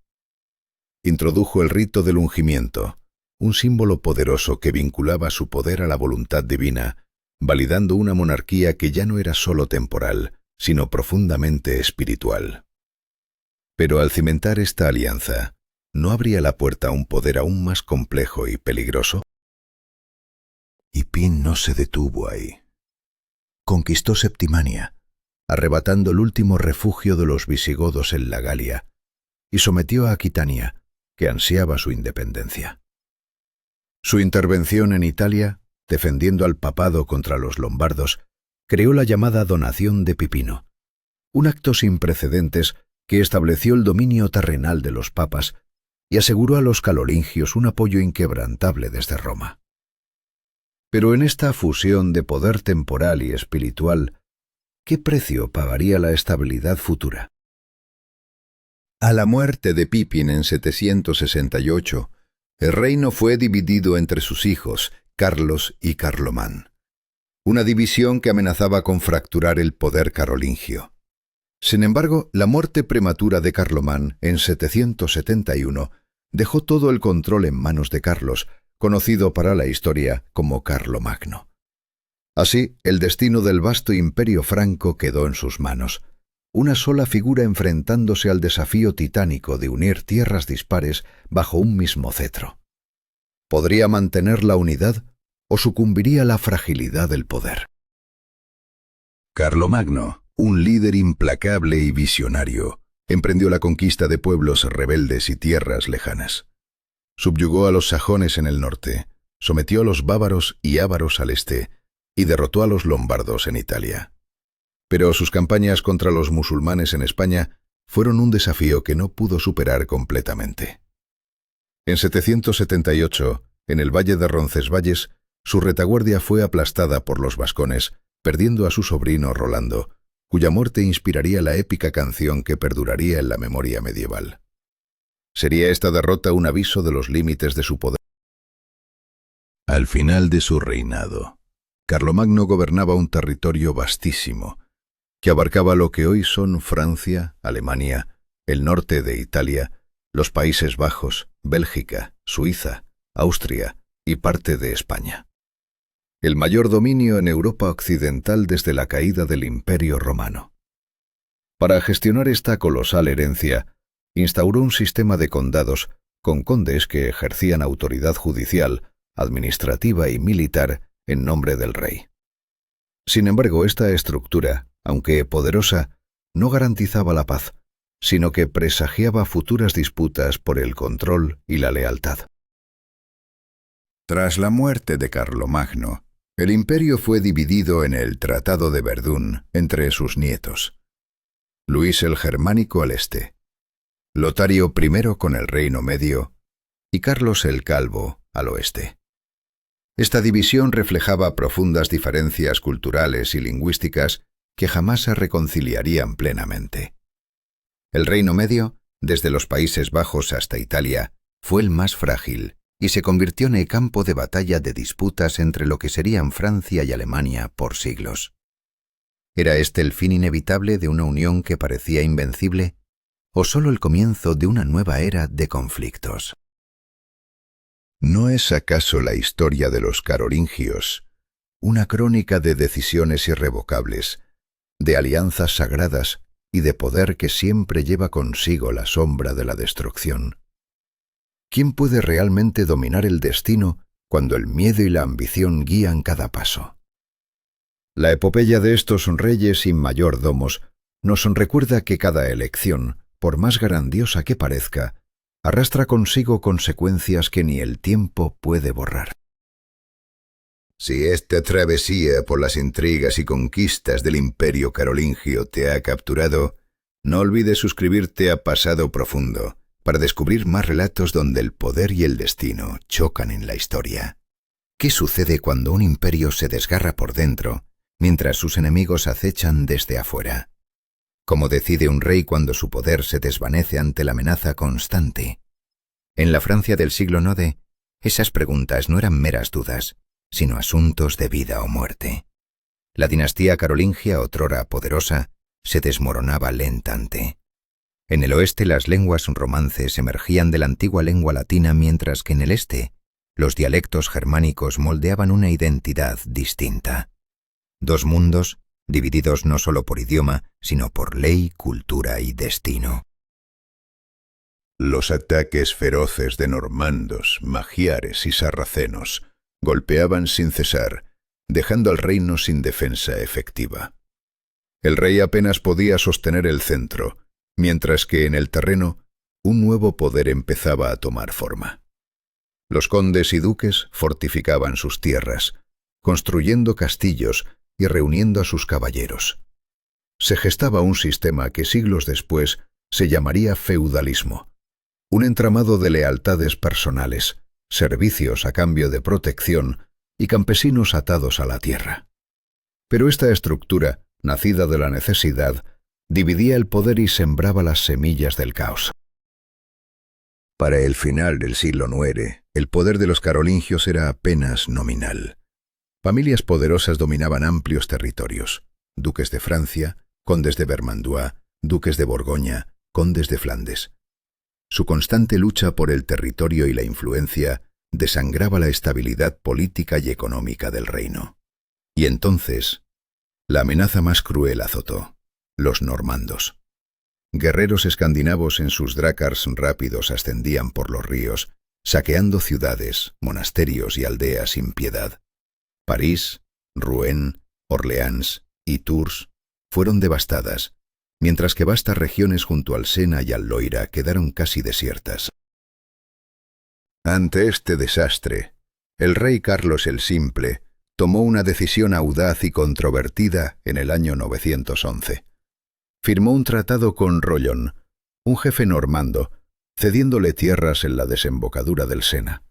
Introdujo el rito del ungimiento, un símbolo poderoso que vinculaba su poder a la voluntad divina, validando una monarquía que ya no era solo temporal, sino profundamente espiritual. Pero al cimentar esta alianza, ¿no abría la puerta a un poder aún más complejo y peligroso? Y Pipín no se detuvo ahí. Conquistó Septimania, arrebatando el último refugio de los visigodos en la Galia, y sometió a Aquitania, que ansiaba su independencia. Su intervención en Italia, defendiendo al papado contra los lombardos, creó la llamada Donación de Pipino, un acto sin precedentes que estableció el dominio terrenal de los papas y aseguró a los carolingios un apoyo inquebrantable desde Roma. Pero en esta fusión de poder temporal y espiritual, ¿qué precio pagaría la estabilidad futura? A la muerte de Pipín en 768, el reino fue dividido entre sus hijos, Carlos y Carlomán, una división que amenazaba con fracturar el poder carolingio. Sin embargo, la muerte prematura de Carlomán en 771 dejó todo el control en manos de Carlos, conocido para la historia como Carlomagno. Así, el destino del vasto imperio franco quedó en sus manos, una sola figura enfrentándose al desafío titánico de unir tierras dispares bajo un mismo cetro. ¿Podría mantener la unidad o sucumbiría a la fragilidad del poder? Carlomagno, un líder implacable y visionario, emprendió la conquista de pueblos rebeldes y tierras lejanas. Subyugó a los sajones en el norte, sometió a los bávaros y ávaros al este, y derrotó a los lombardos en Italia. Pero sus campañas contra los musulmanes en España fueron un desafío que no pudo superar completamente. En 778, en el valle de Roncesvalles, su retaguardia fue aplastada por los vascones, perdiendo a su sobrino Rolando, cuya muerte inspiraría la épica canción que perduraría en la memoria medieval. ¿Sería esta derrota un aviso de los límites de su poder? Al final de su reinado, Carlomagno gobernaba un territorio vastísimo, que abarcaba lo que hoy son Francia, Alemania, el norte de Italia, los Países Bajos, Bélgica, Suiza, Austria y parte de España. El mayor dominio en Europa occidental desde la caída del Imperio Romano. Para gestionar esta colosal herencia, instauró un sistema de condados con condes que ejercían autoridad judicial, administrativa y militar en nombre del rey. Sin embargo, esta estructura, aunque poderosa, no garantizaba la paz, sino que presagiaba futuras disputas por el control y la lealtad. Tras la muerte de Carlomagno, el imperio fue dividido en el Tratado de Verdún entre sus nietos. Luis el Germánico al este, Lotario I con el Reino Medio y Carlos el Calvo al oeste. Esta división reflejaba profundas diferencias culturales y lingüísticas que jamás se reconciliarían plenamente. El Reino Medio, desde los Países Bajos hasta Italia, fue el más frágil y se convirtió en el campo de batalla de disputas entre lo que serían Francia y Alemania por siglos. ¿Era este el fin inevitable de una unión que parecía invencible, o solo el comienzo de una nueva era de conflictos? ¿No es acaso la historia de los carolingios una crónica de decisiones irrevocables, de alianzas sagradas y de poder que siempre lleva consigo la sombra de la destrucción? ¿Quién puede realmente dominar el destino cuando el miedo y la ambición guían cada paso? La epopeya de estos reyes y mayordomos nos recuerda que cada elección, por más grandiosa que parezca, arrastra consigo consecuencias que ni el tiempo puede borrar. Si esta travesía por las intrigas y conquistas del imperio carolingio te ha capturado, No olvides suscribirte a Pasado Profundo para descubrir más relatos donde el poder y el destino chocan en la historia. ¿Qué sucede cuando un imperio se desgarra por dentro, mientras sus enemigos acechan desde afuera? ¿Cómo decide un rey cuando su poder se desvanece ante la amenaza constante? En la Francia del siglo IX, esas preguntas no eran meras dudas, sino asuntos de vida o muerte. La dinastía carolingia, otrora poderosa, se desmoronaba lentamente. En el oeste las lenguas romances emergían de la antigua lengua latina, mientras que en el este los dialectos germánicos moldeaban una identidad distinta. Dos mundos, divididos no solo por idioma, sino por ley, cultura y destino. Los ataques feroces de normandos, magiares y sarracenos golpeaban sin cesar, dejando al reino sin defensa efectiva. El rey apenas podía sostener el centro, mientras que en el terreno un nuevo poder empezaba a tomar forma. Los condes y duques fortificaban sus tierras, construyendo castillos y reuniendo a sus caballeros. Se gestaba un sistema que siglos después se llamaría feudalismo, un entramado de lealtades personales, servicios a cambio de protección y campesinos atados a la tierra. Pero esta estructura, nacida de la necesidad, dividía el poder y sembraba las semillas del caos. Para el final del siglo IX, el poder de los carolingios era apenas nominal. Familias poderosas dominaban amplios territorios: duques de Francia, condes de Vermandois, duques de Borgoña, condes de Flandes. Su constante lucha por el territorio y la influencia desangraba la estabilidad política y económica del reino. Y entonces, la amenaza más cruel azotó: los normandos. Guerreros escandinavos en sus drácars rápidos ascendían por los ríos, saqueando ciudades, monasterios y aldeas sin piedad. París, Rouen, Orleans y Tours fueron devastadas, mientras que vastas regiones junto al Sena y al Loira quedaron casi desiertas. Ante este desastre, el rey Carlos el Simple tomó una decisión audaz y controvertida en el año 911. Firmó un tratado con Rollon, un jefe normando, cediéndole tierras en la desembocadura del Sena.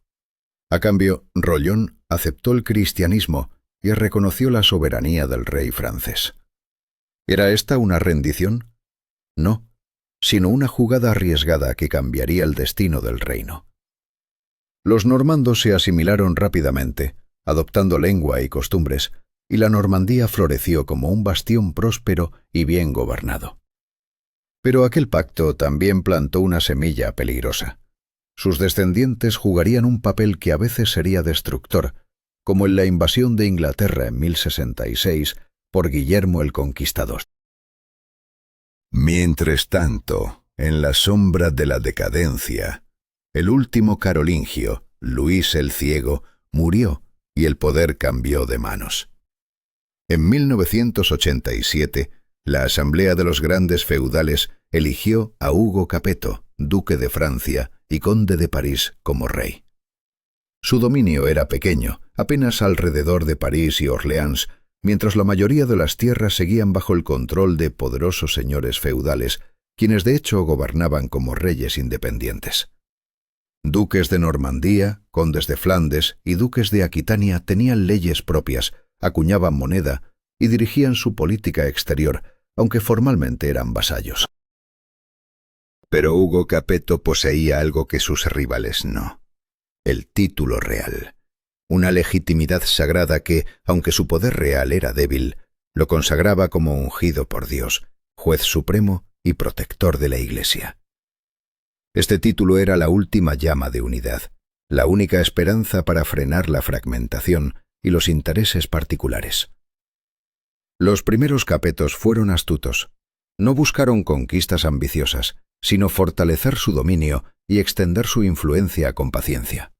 A cambio, Rollon aceptó el cristianismo y reconoció la soberanía del rey francés. ¿Era esta una rendición? No, sino una jugada arriesgada que cambiaría el destino del reino. Los normandos se asimilaron rápidamente, adoptando lengua y costumbres, y la Normandía floreció como un bastión próspero y bien gobernado. Pero aquel pacto también plantó una semilla peligrosa. Sus descendientes jugarían un papel que a veces sería destructor, como en la invasión de Inglaterra en 1066 por Guillermo el Conquistador. Mientras tanto, en la sombra de la decadencia, el último carolingio, Luis el Ciego, murió y el poder cambió de manos. En 1987, la Asamblea de los Grandes Feudales eligió a Hugo Capeto, duque de Francia y conde de París, como rey. Su dominio era pequeño, apenas alrededor de París y Orleans, mientras la mayoría de las tierras seguían bajo el control de poderosos señores feudales, quienes de hecho gobernaban como reyes independientes. Duques de Normandía, condes de Flandes y duques de Aquitania tenían leyes propias, acuñaban moneda y dirigían su política exterior, aunque formalmente eran vasallos. Pero Hugo Capeto poseía algo que sus rivales no: el título real, una legitimidad sagrada que, aunque su poder real era débil, lo consagraba como ungido por Dios, juez supremo y protector de la Iglesia. Este título era la última llama de unidad, la única esperanza para frenar la fragmentación y los intereses particulares. Los primeros capetos fueron astutos. No buscaron conquistas ambiciosas, sino fortalecer su dominio y extender su influencia con paciencia.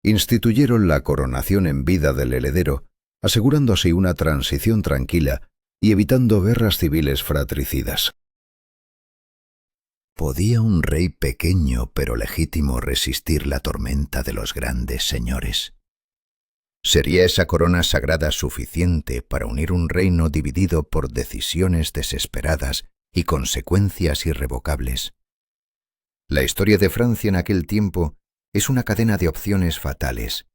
Instituyeron la coronación en vida del heredero, asegurando así una transición tranquila y evitando guerras civiles fratricidas. ¿Podía un rey pequeño pero legítimo resistir la tormenta de los grandes señores? ¿Sería esa corona sagrada suficiente para unir un reino dividido por decisiones desesperadas y consecuencias irrevocables. La historia de Francia en aquel tiempo es una cadena de opciones fatales,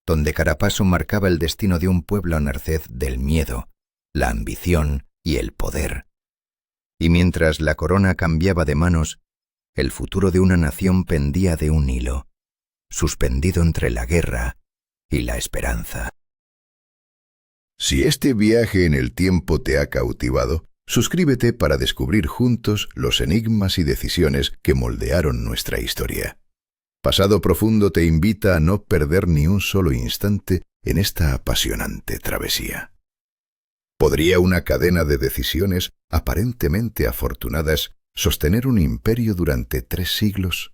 donde cada paso marcaba el destino de un pueblo a merced del miedo, la ambición y el poder. Y mientras la corona cambiaba de manos, el futuro de una nación pendía de un hilo, suspendido entre la guerra y la esperanza. Si este viaje en el tiempo te ha cautivado, suscríbete para descubrir juntos los enigmas y decisiones que moldearon nuestra historia. Pasado Profundo te invita a no perder ni un solo instante en esta apasionante travesía. ¿Podría una cadena de decisiones aparentemente afortunadas sostener un imperio durante 3 siglos?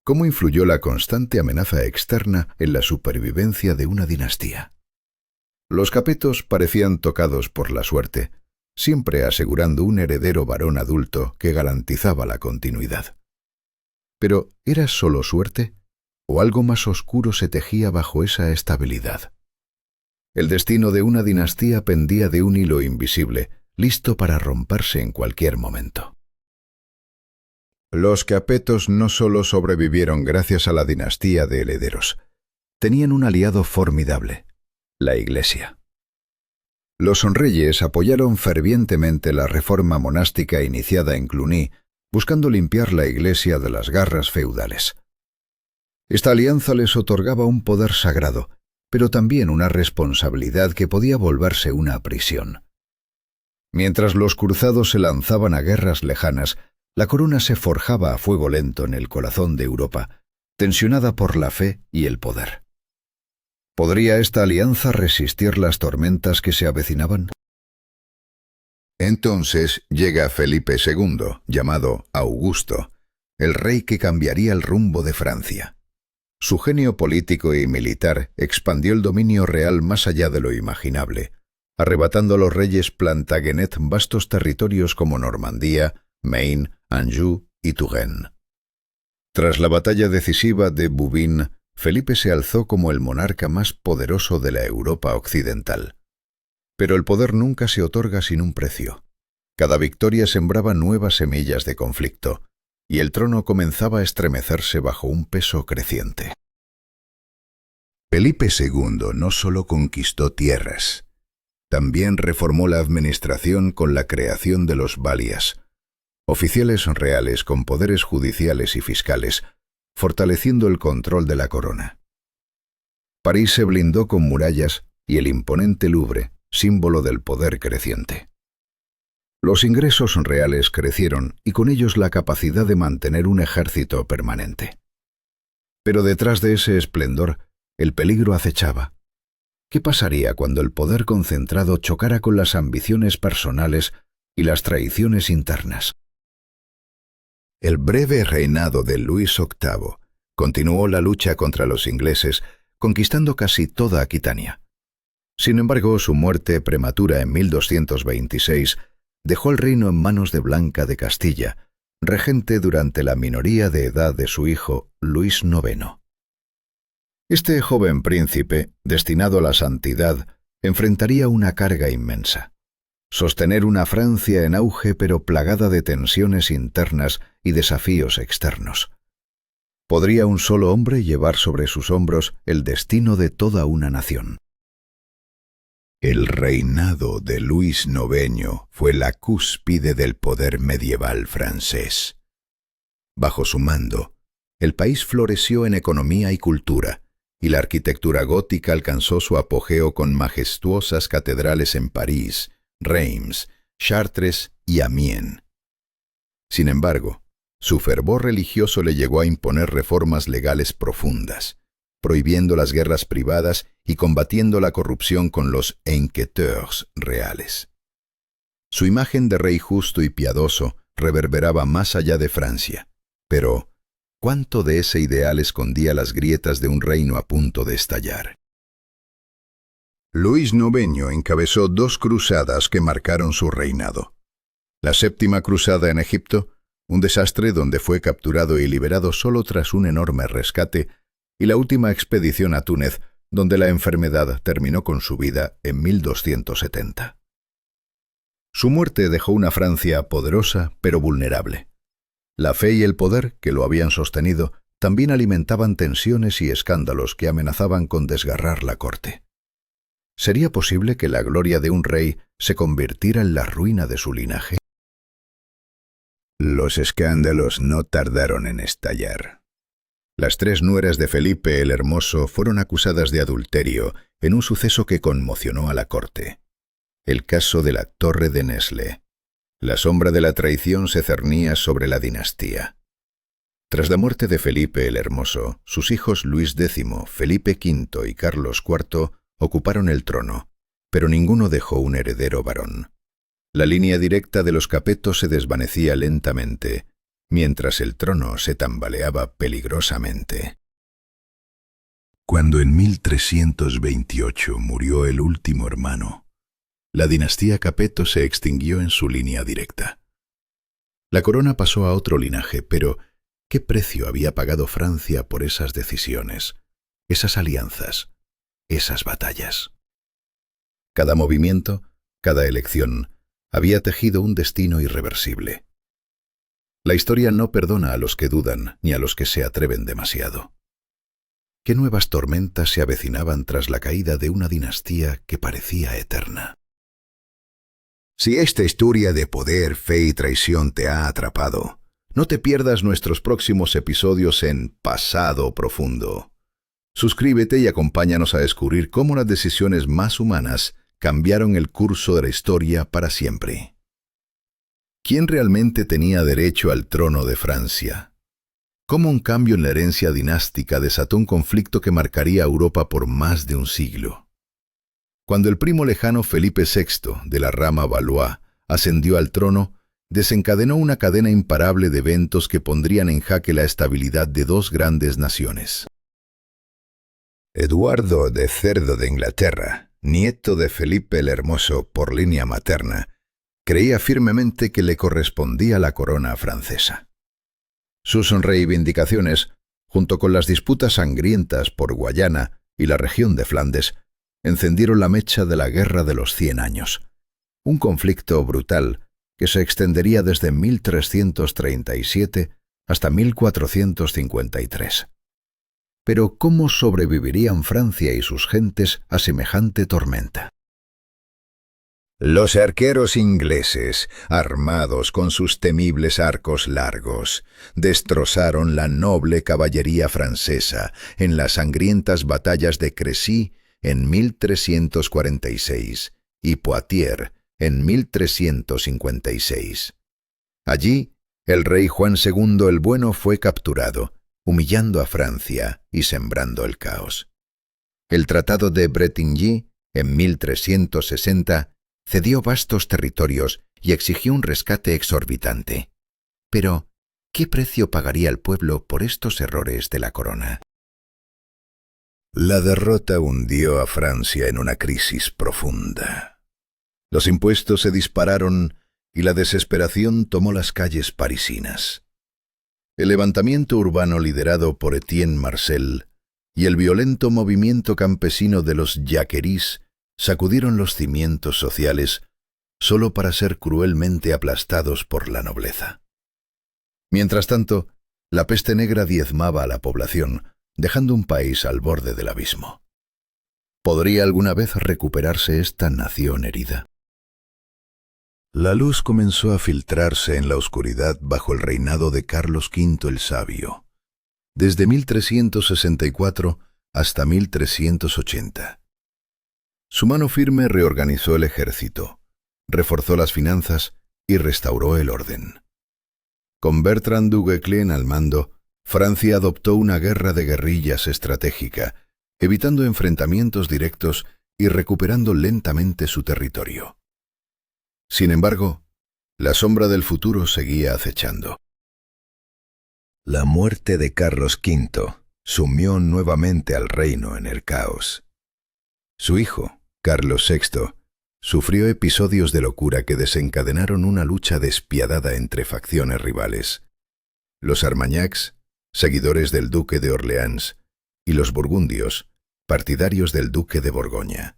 ¿Cómo influyó la constante amenaza externa en la supervivencia de una dinastía? Los Capetos parecían tocados por la suerte, siempre asegurando un heredero varón adulto que garantizaba la continuidad. Pero, ¿era solo suerte? ¿O algo más oscuro se tejía bajo esa estabilidad? El destino de una dinastía pendía de un hilo invisible, listo para romperse en cualquier momento. Los Capetos no solo sobrevivieron gracias a la dinastía de herederos. Tenían un aliado formidable: la Iglesia. Los reyes apoyaron fervientemente la reforma monástica iniciada en Cluny, buscando limpiar la Iglesia de las garras feudales. Esta alianza les otorgaba un poder sagrado, pero también una responsabilidad que podía volverse una prisión. Mientras los cruzados se lanzaban a guerras lejanas, la corona se forjaba a fuego lento en el corazón de Europa, tensionada por la fe y el poder. ¿Podría esta alianza resistir las tormentas que se avecinaban? Entonces llega Felipe II, llamado Augusto, el rey que cambiaría el rumbo de Francia. Su genio político y militar expandió el dominio real más allá de lo imaginable, arrebatando a los reyes Plantagenet vastos territorios como Normandía, Maine, Anjou y Touraine. Tras la batalla decisiva de Bouvines, Felipe se alzó como el monarca más poderoso de la Europa occidental. Pero el poder nunca se otorga sin un precio. Cada victoria sembraba nuevas semillas de conflicto, y el trono comenzaba a estremecerse bajo un peso creciente. Felipe II no solo conquistó tierras, también reformó la administración con la creación de los valias, oficiales reales con poderes judiciales y fiscales, fortaleciendo el control de la corona. París se blindó con murallas y el imponente Louvre, símbolo del poder creciente. Los ingresos reales crecieron y con ellos la capacidad de mantener un ejército permanente. Pero detrás de ese esplendor, el peligro acechaba. ¿Qué pasaría cuando el poder concentrado chocara con las ambiciones personales y las traiciones internas? El breve reinado de Luis VIII continuó la lucha contra los ingleses, conquistando casi toda Aquitania. Sin embargo, su muerte prematura en 1226 dejó el reino en manos de Blanca de Castilla, regente durante la minoría de edad de su hijo Luis IX. Este joven príncipe, destinado a la santidad, enfrentaría una carga inmensa: sostener una Francia en auge pero plagada de tensiones internas y desafíos externos. ¿Podría un solo hombre llevar sobre sus hombros el destino de toda una nación? El reinado de Luis IX fue la cúspide del poder medieval francés. Bajo su mando, el país floreció en economía y cultura, y la arquitectura gótica alcanzó su apogeo con majestuosas catedrales en París, Reims, Chartres y Amiens. Sin embargo, su fervor religioso le llevó a imponer reformas legales profundas, prohibiendo las guerras privadas y combatiendo la corrupción con los enquêteurs reales. Su imagen de rey justo y piadoso reverberaba más allá de Francia, pero ¿cuánto de ese ideal escondía las grietas de un reino a punto de estallar? Luis IX encabezó 2 cruzadas que marcaron su reinado. La Séptima Cruzada en Egipto, un desastre donde fue capturado y liberado solo tras un enorme rescate, y la última expedición a Túnez, donde la enfermedad terminó con su vida en 1270. Su muerte dejó una Francia poderosa pero vulnerable. La fe y el poder que lo habían sostenido también alimentaban tensiones y escándalos que amenazaban con desgarrar la corte. ¿Sería posible que la gloria de un rey se convirtiera en la ruina de su linaje? Los escándalos no tardaron en estallar. Las 3 nueras de Felipe el Hermoso fueron acusadas de adulterio en un suceso que conmocionó a la corte. El caso de la Torre de Nesle. La sombra de la traición se cernía sobre la dinastía. Tras la muerte de Felipe el Hermoso, sus hijos Luis X, Felipe V y Carlos IV ocuparon el trono, pero ninguno dejó un heredero varón. La línea directa de los Capeto se desvanecía lentamente, mientras el trono se tambaleaba peligrosamente. Cuando en 1328 murió el último hermano, la dinastía Capeto se extinguió en su línea directa. La corona pasó a otro linaje, pero ¿qué precio había pagado Francia por esas decisiones, esas alianzas, esas batallas? Cada movimiento, cada elección, había tejido un destino irreversible. La historia no perdona a los que dudan ni a los que se atreven demasiado. ¿Qué nuevas tormentas se avecinaban tras la caída de una dinastía que parecía eterna? Si esta historia de poder, fe y traición te ha atrapado, no te pierdas nuestros próximos episodios en Pasado Profundo. Suscríbete y acompáñanos a descubrir cómo las decisiones más humanas cambiaron el curso de la historia para siempre. ¿Quién realmente tenía derecho al trono de Francia? ¿Cómo un cambio en la herencia dinástica desató un conflicto que marcaría a Europa por más de un siglo? Cuando el primo lejano Felipe VI, de la rama Valois, ascendió al trono, desencadenó una cadena imparable de eventos que pondrían en jaque la estabilidad de 2 grandes naciones. Eduardo de Cerdo de Inglaterra, nieto de Felipe el Hermoso por línea materna, creía firmemente que le correspondía la corona francesa. Sus reivindicaciones, junto con las disputas sangrientas por Guayana y la región de Flandes, encendieron la mecha de la Guerra de los 100 años, un conflicto brutal que se extendería desde 1337 hasta 1453. Pero ¿cómo sobrevivirían Francia y sus gentes a semejante tormenta? Los arqueros ingleses, armados con sus temibles arcos largos, destrozaron la noble caballería francesa en las sangrientas batallas de Crécy en 1346 y Poitiers en 1356. Allí, el rey Juan II el Bueno fue capturado, humillando a Francia y sembrando el caos. El Tratado de Bretigny, en 1360, cedió vastos territorios y exigió un rescate exorbitante. Pero, ¿qué precio pagaría el pueblo por estos errores de la corona? La derrota hundió a Francia en una crisis profunda. Los impuestos se dispararon y la desesperación tomó las calles parisinas. El levantamiento urbano liderado por Etienne Marcel y el violento movimiento campesino de los Jacqueries sacudieron los cimientos sociales solo para ser cruelmente aplastados por la nobleza. Mientras tanto, la peste negra diezmaba a la población, dejando un país al borde del abismo. ¿Podría alguna vez recuperarse esta nación herida? La luz comenzó a filtrarse en la oscuridad bajo el reinado de Carlos V el Sabio, desde 1364 hasta 1380. Su mano firme reorganizó el ejército, reforzó las finanzas y restauró el orden. Con Bertrand du Guesclin al mando, Francia adoptó una guerra de guerrillas estratégica, evitando enfrentamientos directos y recuperando lentamente su territorio. Sin embargo, la sombra del futuro seguía acechando. La muerte de Carlos V sumió nuevamente al reino en el caos. Su hijo, Carlos VI, sufrió episodios de locura que desencadenaron una lucha despiadada entre facciones rivales. Los Armagnacs, seguidores del duque de Orleans, y los burgundios, partidarios del duque de Borgoña.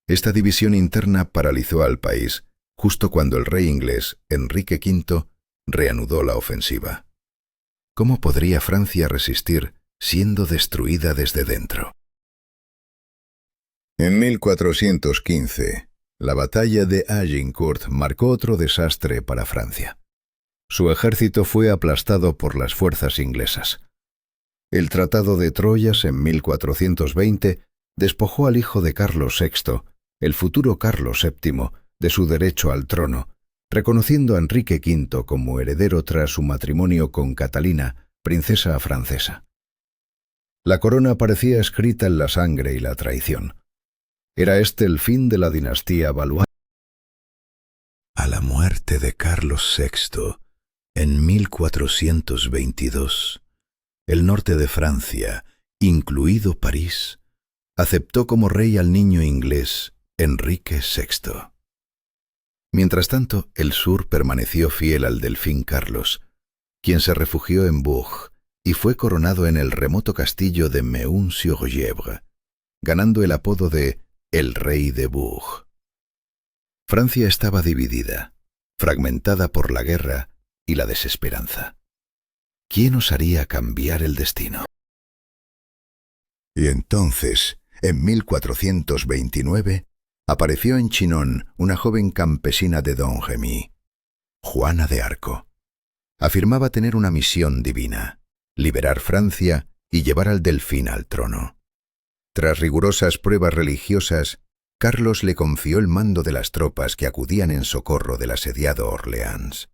Esta división interna paralizó al país justo cuando el rey inglés, Enrique V, reanudó la ofensiva. ¿Cómo podría Francia resistir siendo destruida desde dentro? En 1415, la batalla de Agincourt marcó otro desastre para Francia. Su ejército fue aplastado por las fuerzas inglesas. El Tratado de Troyes en 1420 despojó al hijo de Carlos VI, el futuro Carlos VII, de su derecho al trono, reconociendo a Enrique V como heredero tras su matrimonio con Catalina, princesa francesa. La corona parecía escrita en la sangre y la traición. ¿Era este el fin de la dinastía Valois? A la muerte de Carlos VI, en 1422, el norte de Francia, incluido París, aceptó como rey al niño inglés Enrique VI. Mientras tanto, el sur permaneció fiel al delfín Carlos, quien se refugió en Bourges y fue coronado en el remoto castillo de Meun-sur-Yèvre, ganando el apodo de el rey de Bourges. Francia estaba dividida, fragmentada por la guerra y la desesperanza. ¿Quién osaría cambiar el destino? Y entonces, en 1429, apareció en Chinon una joven campesina de Domremy, Juana de Arco. Afirmaba tener una misión divina: liberar Francia y llevar al delfín al trono. Tras rigurosas pruebas religiosas, Carlos le confió el mando de las tropas que acudían en socorro del asediado Orleans.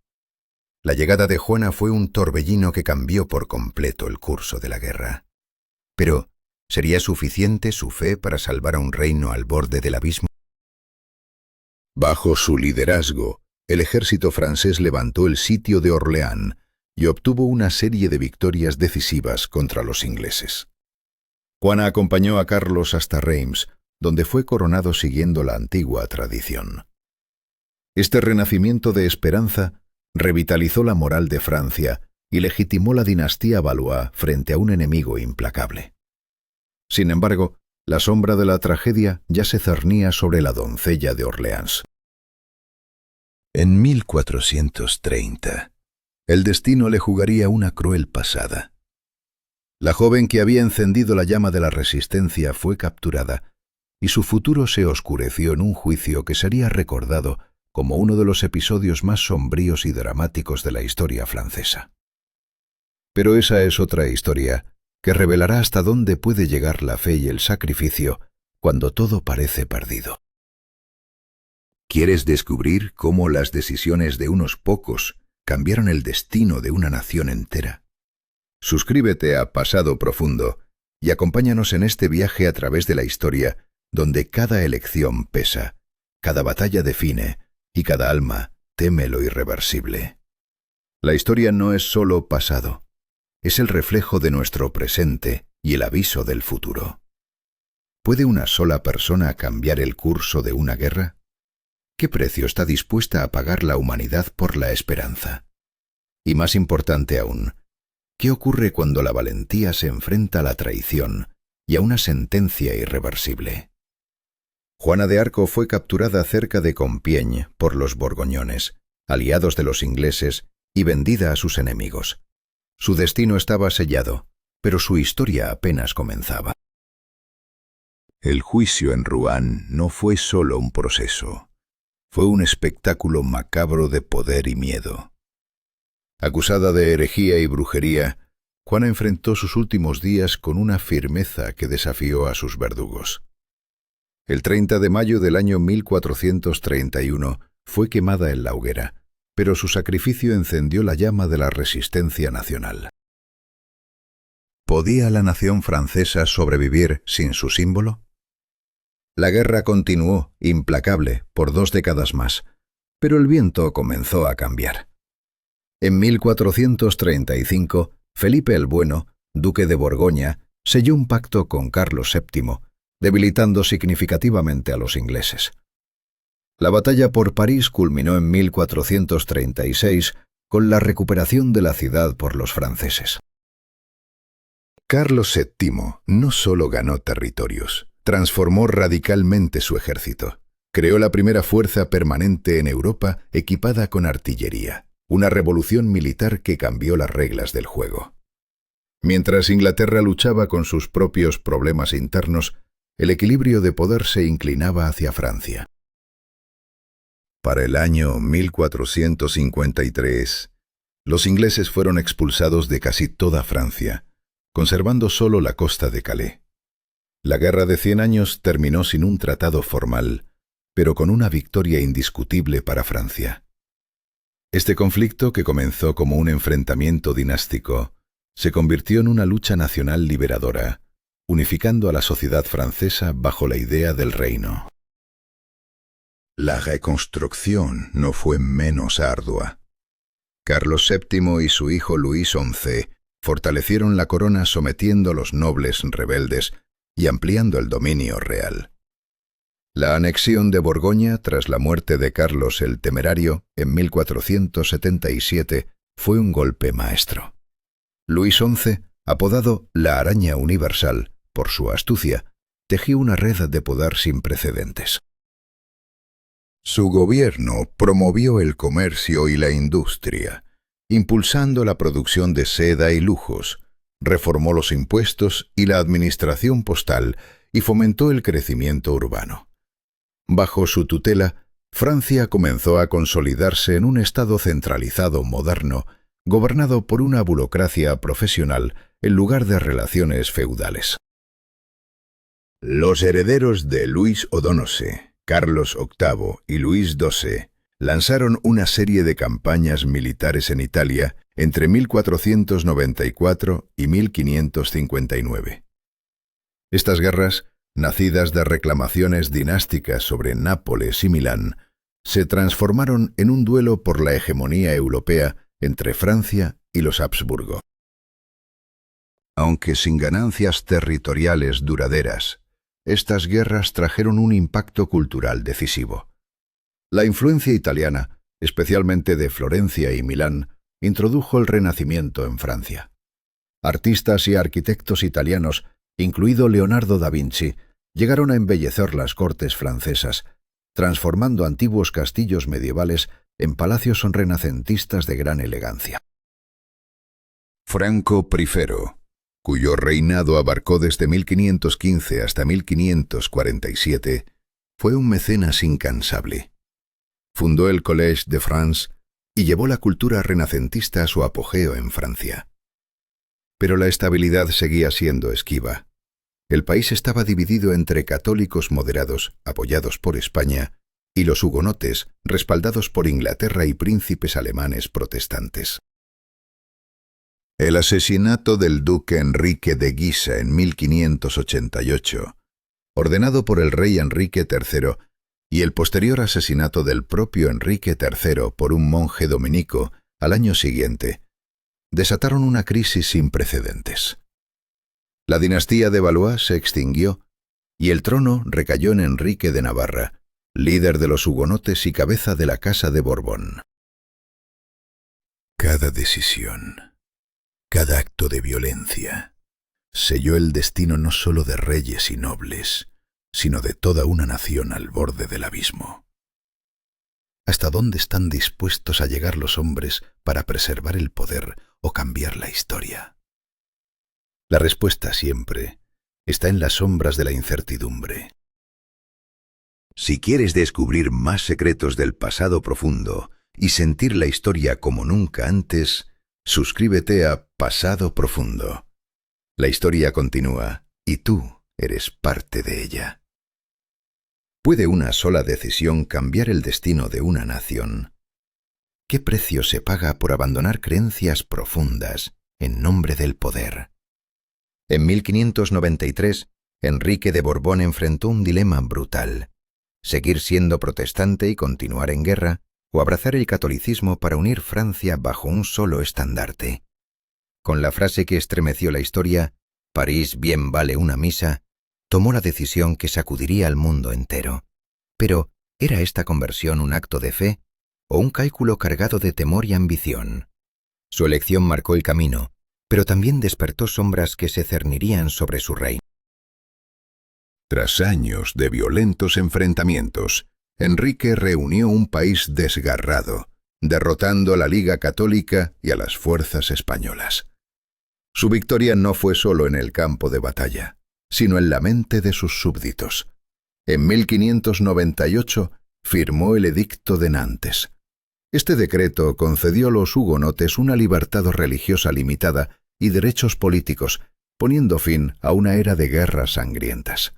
La llegada de Juana fue un torbellino que cambió por completo el curso de la guerra. Pero, ¿sería suficiente su fe para salvar a un reino al borde del abismo? Bajo su liderazgo, el ejército francés levantó el sitio de Orleans y obtuvo una serie de victorias decisivas contra los ingleses. Juana acompañó a Carlos hasta Reims, donde fue coronado siguiendo la antigua tradición. Este renacimiento de esperanza revitalizó la moral de Francia y legitimó la dinastía Valois frente a un enemigo implacable. Sin embargo, la sombra de la tragedia ya se cernía sobre la doncella de Orleans. En 1430, el destino le jugaría una cruel pasada. La joven que había encendido la llama de la resistencia fue capturada, y su futuro se oscureció en un juicio que sería recordado como uno de los episodios más sombríos y dramáticos de la historia francesa. Pero esa es otra historia que revelará hasta dónde puede llegar la fe y el sacrificio cuando todo parece perdido. ¿Quieres descubrir cómo las decisiones de unos pocos cambiaron el destino de una nación entera? Suscríbete a Pasado Profundo y acompáñanos en este viaje a través de la historia, donde cada elección pesa, cada batalla define y cada alma teme lo irreversible. La historia no es solo pasado, es el reflejo de nuestro presente y el aviso del futuro. ¿Puede una sola persona cambiar el curso de una guerra? ¿Qué precio está dispuesta a pagar la humanidad por la esperanza? Y más importante aún, ¿qué ocurre cuando la valentía se enfrenta a la traición y a una sentencia irreversible? Juana de Arco fue capturada cerca de Compiègne por los borgoñones, aliados de los ingleses, y vendida a sus enemigos. Su destino estaba sellado, pero su historia apenas comenzaba. El juicio en Rouen no fue solo un proceso, fue un espectáculo macabro de poder y miedo. Acusada de herejía y brujería, Juana enfrentó sus últimos días con una firmeza que desafió a sus verdugos. El 30 de mayo del año 1431 fue quemada en la hoguera, pero su sacrificio encendió la llama de la resistencia nacional. ¿Podía la nación francesa sobrevivir sin su símbolo? La guerra continuó, implacable, por 2 décadas más, pero el viento comenzó a cambiar. En 1435, Felipe el Bueno, duque de Borgoña, selló un pacto con Carlos VII, debilitando significativamente a los ingleses. La batalla por París culminó en 1436 con la recuperación de la ciudad por los franceses. Carlos VII no solo ganó territorios, transformó radicalmente su ejército. Creó la primera fuerza permanente en Europa equipada con artillería, una revolución militar que cambió las reglas del juego. Mientras Inglaterra luchaba con sus propios problemas internos, el equilibrio de poder se inclinaba hacia Francia. Para el año 1453, los ingleses fueron expulsados de casi toda Francia, conservando solo la costa de Calais. La Guerra de 100 Años terminó sin un tratado formal, pero con una victoria indiscutible para Francia. Este conflicto, que comenzó como un enfrentamiento dinástico, se convirtió en una lucha nacional liberadora, unificando a la sociedad francesa bajo la idea del reino. La reconstrucción no fue menos ardua. Carlos VII y su hijo Luis XI fortalecieron la corona sometiendo a los nobles rebeldes y ampliando el dominio real. La anexión de Borgoña tras la muerte de Carlos el Temerario en 1477 fue un golpe maestro. Luis XI, apodado la Araña Universal por su astucia, tejió una red de poder sin precedentes. Su gobierno promovió el comercio y la industria, impulsando la producción de seda y lujos, reformó los impuestos y la administración postal y fomentó el crecimiento urbano. Bajo su tutela, Francia comenzó a consolidarse en un estado centralizado moderno, gobernado por una burocracia profesional en lugar de relaciones feudales. Los herederos de Luis O'Donoghue, Carlos VIII y Luis XII lanzaron una serie de campañas militares en Italia entre 1494 y 1559. Estas guerras, nacidas de reclamaciones dinásticas sobre Nápoles y Milán, se transformaron en un duelo por la hegemonía europea entre Francia y los Habsburgo. Aunque sin ganancias territoriales duraderas, estas guerras trajeron un impacto cultural decisivo. La influencia italiana, especialmente de Florencia y Milán, introdujo el Renacimiento en Francia. Artistas y arquitectos italianos, incluido Leonardo da Vinci, llegaron a embellecer las cortes francesas, transformando antiguos castillos medievales en palacios renacentistas de gran elegancia. Franco I, cuyo reinado abarcó desde 1515 hasta 1547, fue un mecenas incansable. Fundó el Collège de France y llevó la cultura renacentista a su apogeo en Francia. Pero la estabilidad seguía siendo esquiva. El país estaba dividido entre católicos moderados, apoyados por España, y los hugonotes, respaldados por Inglaterra y príncipes alemanes protestantes. El asesinato del duque Enrique de Guisa en 1588, ordenado por el rey Enrique III, y el posterior asesinato del propio Enrique III por un monje dominico al año siguiente, desataron una crisis sin precedentes. La dinastía de Valois se extinguió y el trono recayó en Enrique de Navarra, líder de los hugonotes y cabeza de la Casa de Borbón. Cada decisión, cada acto de violencia, selló el destino no solo de reyes y nobles, sino de toda una nación al borde del abismo. ¿Hasta dónde están dispuestos a llegar los hombres para preservar el poder o cambiar la historia? La respuesta siempre está en las sombras de la incertidumbre. Si quieres descubrir más secretos del pasado profundo y sentir la historia como nunca antes, suscríbete a Pasado Profundo. La historia continúa y tú eres parte de ella. ¿Puede una sola decisión cambiar el destino de una nación? ¿Qué precio se paga por abandonar creencias profundas en nombre del poder? En 1593, Enrique de Borbón enfrentó un dilema brutal: seguir siendo protestante y continuar en guerra, o abrazar el catolicismo para unir Francia bajo un solo estandarte. Con la frase que estremeció la historia, «París bien vale una misa», tomó la decisión que sacudiría al mundo entero. Pero, ¿era esta conversión un acto de fe o un cálculo cargado de temor y ambición? Su elección marcó el camino, pero también despertó sombras que se cernirían sobre su reino. Tras años de violentos enfrentamientos, Enrique reunió un país desgarrado, derrotando a la Liga Católica y a las fuerzas españolas. Su victoria no fue solo en el campo de batalla, sino en la mente de sus súbditos. En 1598 firmó el Edicto de Nantes. Este decreto concedió a los hugonotes una libertad religiosa limitada y derechos políticos, poniendo fin a una era de guerras sangrientas.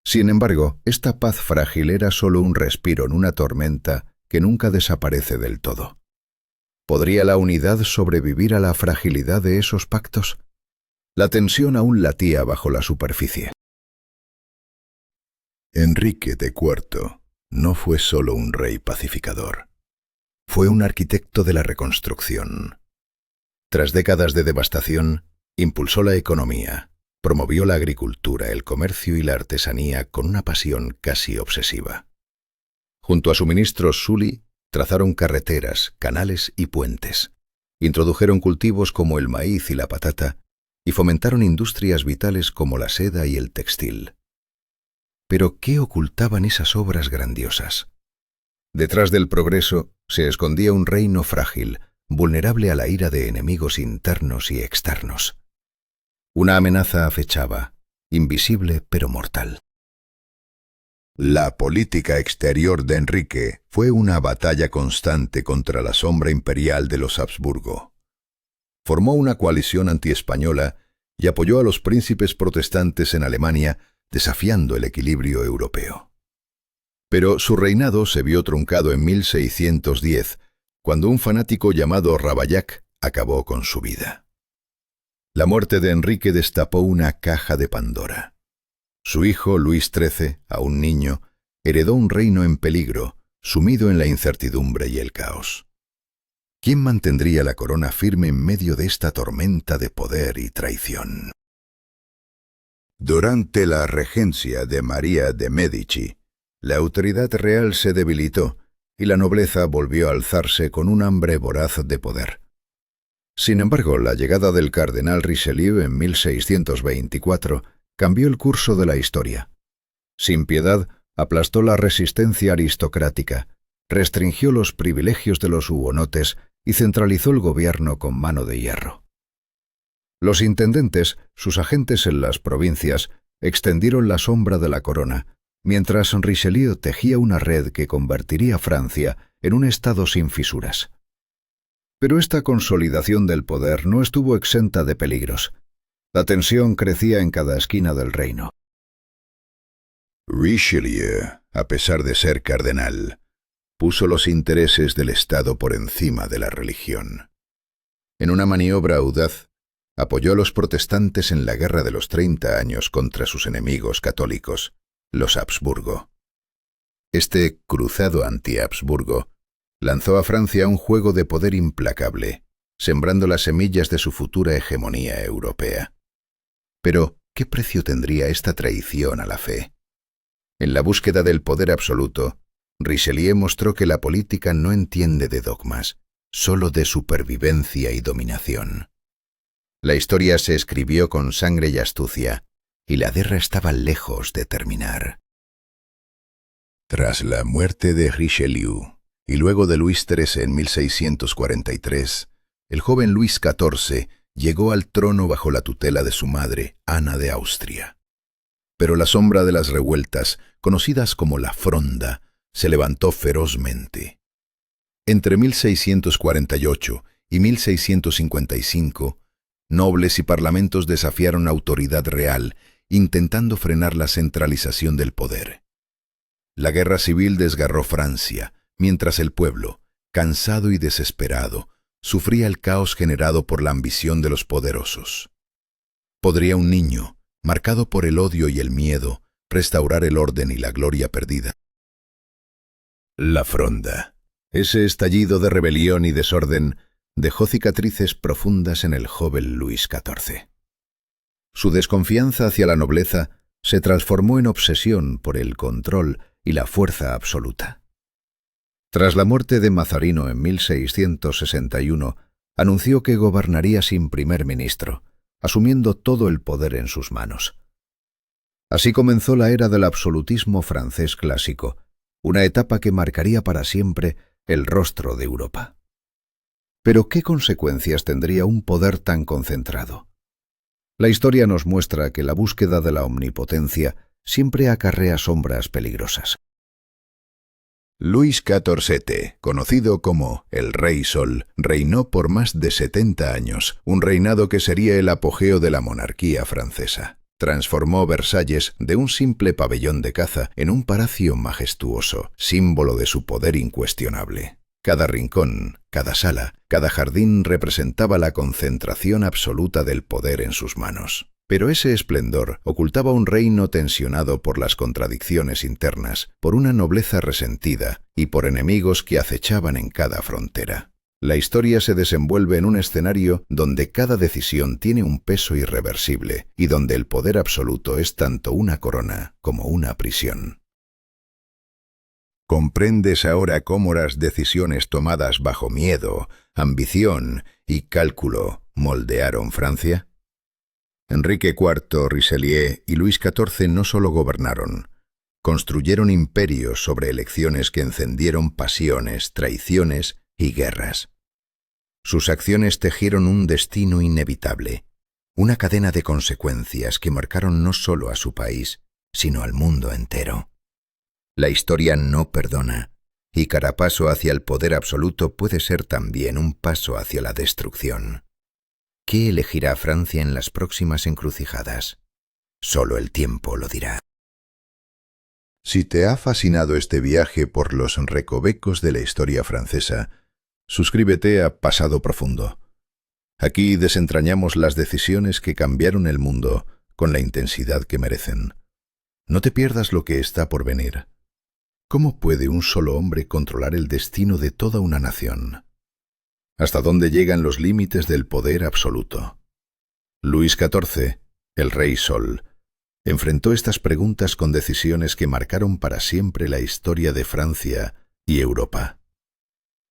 Sin embargo, esta paz frágil era solo un respiro en una tormenta que nunca desaparece del todo. ¿Podría la unidad sobrevivir a la fragilidad de esos pactos? La tensión aún latía bajo la superficie. Enrique de IV no fue solo un rey pacificador. Fue un arquitecto de la reconstrucción. Tras décadas de devastación, impulsó la economía, promovió la agricultura, el comercio y la artesanía con una pasión casi obsesiva. Junto a su ministro Sully, trazaron carreteras, canales y puentes. Introdujeron cultivos como el maíz y la patata y fomentaron industrias vitales como la seda y el textil. Pero, ¿qué ocultaban esas obras grandiosas? Detrás del progreso se escondía un reino frágil, vulnerable a la ira de enemigos internos y externos. Una amenaza acechaba, invisible pero mortal. La política exterior de Enrique fue una batalla constante contra la sombra imperial de los Habsburgo. Formó una coalición antiespañola y apoyó a los príncipes protestantes en Alemania, desafiando el equilibrio europeo. Pero su reinado se vio truncado en 1610, cuando un fanático llamado Ravaillac acabó con su vida. La muerte de Enrique destapó una caja de Pandora. Su hijo Luis XIII, aún niño, heredó un reino en peligro, sumido en la incertidumbre y el caos. ¿Quién mantendría la corona firme en medio de esta tormenta de poder y traición? Durante la regencia de María de Medici, la autoridad real se debilitó y la nobleza volvió a alzarse con un hambre voraz de poder. Sin embargo, la llegada del cardenal Richelieu en 1624 cambió el curso de la historia. Sin piedad, aplastó la resistencia aristocrática, restringió los privilegios de los hugonotes y centralizó el gobierno con mano de hierro. Los intendentes, sus agentes en las provincias, extendieron la sombra de la corona, mientras Richelieu tejía una red que convertiría a Francia en un estado sin fisuras. Pero esta consolidación del poder no estuvo exenta de peligros. La tensión crecía en cada esquina del reino. Richelieu, a pesar de ser cardenal, puso los intereses del Estado por encima de la religión. En una maniobra audaz, apoyó a los protestantes en la Guerra de los 30 años contra sus enemigos católicos, los Habsburgo. Este cruzado anti-Habsburgo lanzó a Francia un juego de poder implacable, sembrando las semillas de su futura hegemonía europea. Pero, ¿qué precio tendría esta traición a la fe? En la búsqueda del poder absoluto, Richelieu mostró que la política no entiende de dogmas, solo de supervivencia y dominación. La historia se escribió con sangre y astucia, y la guerra estaba lejos de terminar. Tras la muerte de Richelieu, y luego de Luis XIII en 1643, el joven Luis XIV llegó al trono bajo la tutela de su madre, Ana de Austria. Pero la sombra de las revueltas, conocidas como la Fronda, se levantó ferozmente. Entre 1648 y 1655, nobles y parlamentos desafiaron la autoridad real, intentando frenar la centralización del poder. La guerra civil desgarró Francia, mientras el pueblo, cansado y desesperado, sufría el caos generado por la ambición de los poderosos. ¿Podría un niño, marcado por el odio y el miedo, restaurar el orden y la gloria perdida? La Fronda, ese estallido de rebelión y desorden, dejó cicatrices profundas en el joven Luis XIV. Su desconfianza hacia la nobleza se transformó en obsesión por el control y la fuerza absoluta. Tras la muerte de Mazarino en 1661, anunció que gobernaría sin primer ministro, asumiendo todo el poder en sus manos. Así comenzó la era del absolutismo francés clásico, una etapa que marcaría para siempre el rostro de Europa. Pero ¿qué consecuencias tendría un poder tan concentrado? La historia nos muestra que la búsqueda de la omnipotencia siempre acarrea sombras peligrosas. Luis XIV, conocido como el Rey Sol, reinó por más de 70 años, un reinado que sería el apogeo de la monarquía francesa. Transformó Versalles de un simple pabellón de caza en un palacio majestuoso, símbolo de su poder incuestionable. Cada rincón, cada sala, cada jardín representaba la concentración absoluta del poder en sus manos. Pero ese esplendor ocultaba un reino tensionado por las contradicciones internas, por una nobleza resentida y por enemigos que acechaban en cada frontera. La historia se desenvuelve en un escenario donde cada decisión tiene un peso irreversible y donde el poder absoluto es tanto una corona como una prisión. ¿Comprendes ahora cómo las decisiones tomadas bajo miedo, ambición y cálculo moldearon Francia? Enrique IV, Richelieu y Luis XIV no solo gobernaron, construyeron imperios sobre elecciones que encendieron pasiones, traiciones y guerras. Sus acciones tejieron un destino inevitable, una cadena de consecuencias que marcaron no solo a su país, sino al mundo entero. La historia no perdona, y cada paso hacia el poder absoluto puede ser también un paso hacia la destrucción. ¿Qué elegirá Francia en las próximas encrucijadas? Solo el tiempo lo dirá. Si te ha fascinado este viaje por los recovecos de la historia francesa, suscríbete a Pasado Profundo. Aquí desentrañamos las decisiones que cambiaron el mundo con la intensidad que merecen. No te pierdas lo que está por venir. ¿Cómo puede un solo hombre controlar el destino de toda una nación? ¿Hasta dónde llegan los límites del poder absoluto? Luis XIV, el Rey Sol, enfrentó estas preguntas con decisiones que marcaron para siempre la historia de Francia y Europa.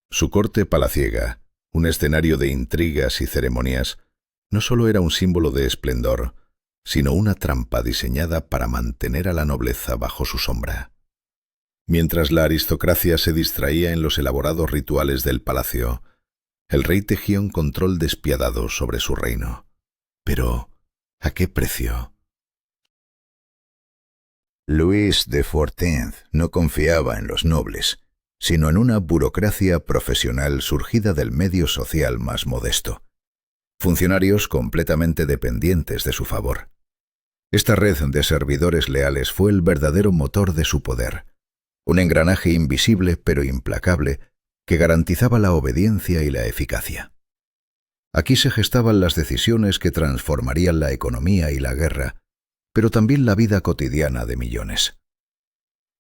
Su corte palaciega, un escenario de intrigas y ceremonias, no solo era un símbolo de esplendor, sino una trampa diseñada para mantener a la nobleza bajo su sombra. Mientras la aristocracia se distraía en los elaborados rituales del palacio, el rey tejía un control despiadado sobre su reino. Pero, ¿a qué precio? Luis de Fortin no confiaba en los nobles, sino en una burocracia profesional surgida del medio social más modesto. Funcionarios completamente dependientes de su favor. Esta red de servidores leales fue el verdadero motor de su poder, un engranaje invisible pero implacable que garantizaba la obediencia y la eficacia. Aquí se gestaban las decisiones que transformarían la economía y la guerra, pero también la vida cotidiana de millones.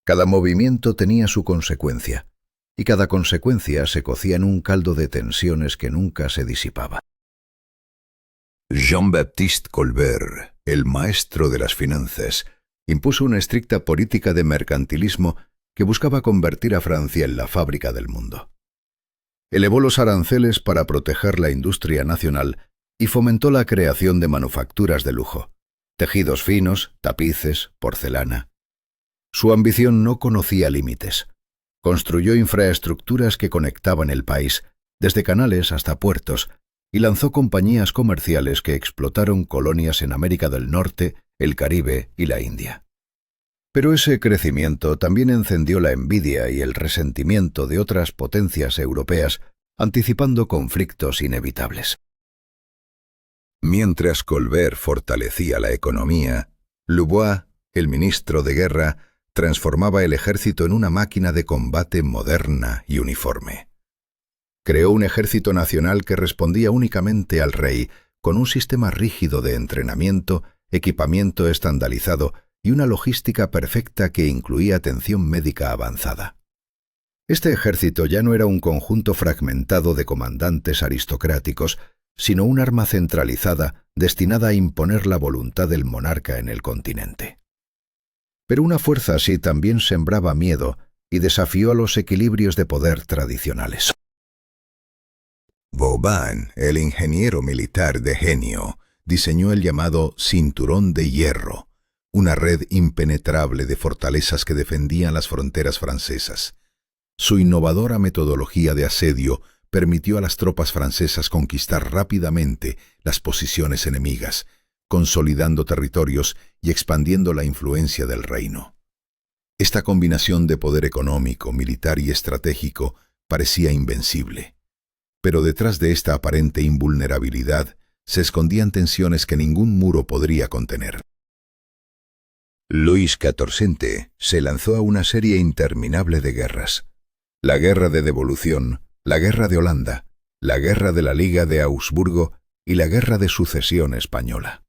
Cada movimiento tenía su consecuencia, y cada consecuencia se cocía en un caldo de tensiones que nunca se disipaba. Jean-Baptiste Colbert, el maestro de las finanzas, impuso una estricta política de mercantilismo que buscaba convertir a Francia en la fábrica del mundo. Elevó los aranceles para proteger la industria nacional y fomentó la creación de manufacturas de lujo, tejidos finos, tapices, porcelana. Su ambición no conocía límites. Construyó infraestructuras que conectaban el país, desde canales hasta puertos, y lanzó compañías comerciales que explotaron colonias en América del Norte, el Caribe y la India. Pero ese crecimiento también encendió la envidia y el resentimiento de otras potencias europeas, anticipando conflictos inevitables. Mientras Colbert fortalecía la economía, Louvois, el ministro de Guerra, transformaba el ejército en una máquina de combate moderna y uniforme. Creó un ejército nacional que respondía únicamente al rey, con un sistema rígido de entrenamiento, equipamiento estandarizado y una logística perfecta que incluía atención médica avanzada. Este ejército ya no era un conjunto fragmentado de comandantes aristocráticos, sino un arma centralizada destinada a imponer la voluntad del monarca en el continente. Pero una fuerza así también sembraba miedo y desafió a los equilibrios de poder tradicionales. Vauban, el ingeniero militar de genio, diseñó el llamado Cinturón de Hierro, una red impenetrable de fortalezas que defendían las fronteras francesas. Su innovadora metodología de asedio permitió a las tropas francesas conquistar rápidamente las posiciones enemigas, consolidando territorios y expandiendo la influencia del reino. Esta combinación de poder económico, militar y estratégico parecía invencible. Pero detrás de esta aparente invulnerabilidad se escondían tensiones que ningún muro podría contener. Luis XIV se lanzó a una serie interminable de guerras. La Guerra de Devolución, la Guerra de Holanda, la Guerra de la Liga de Augsburgo y la Guerra de Sucesión Española.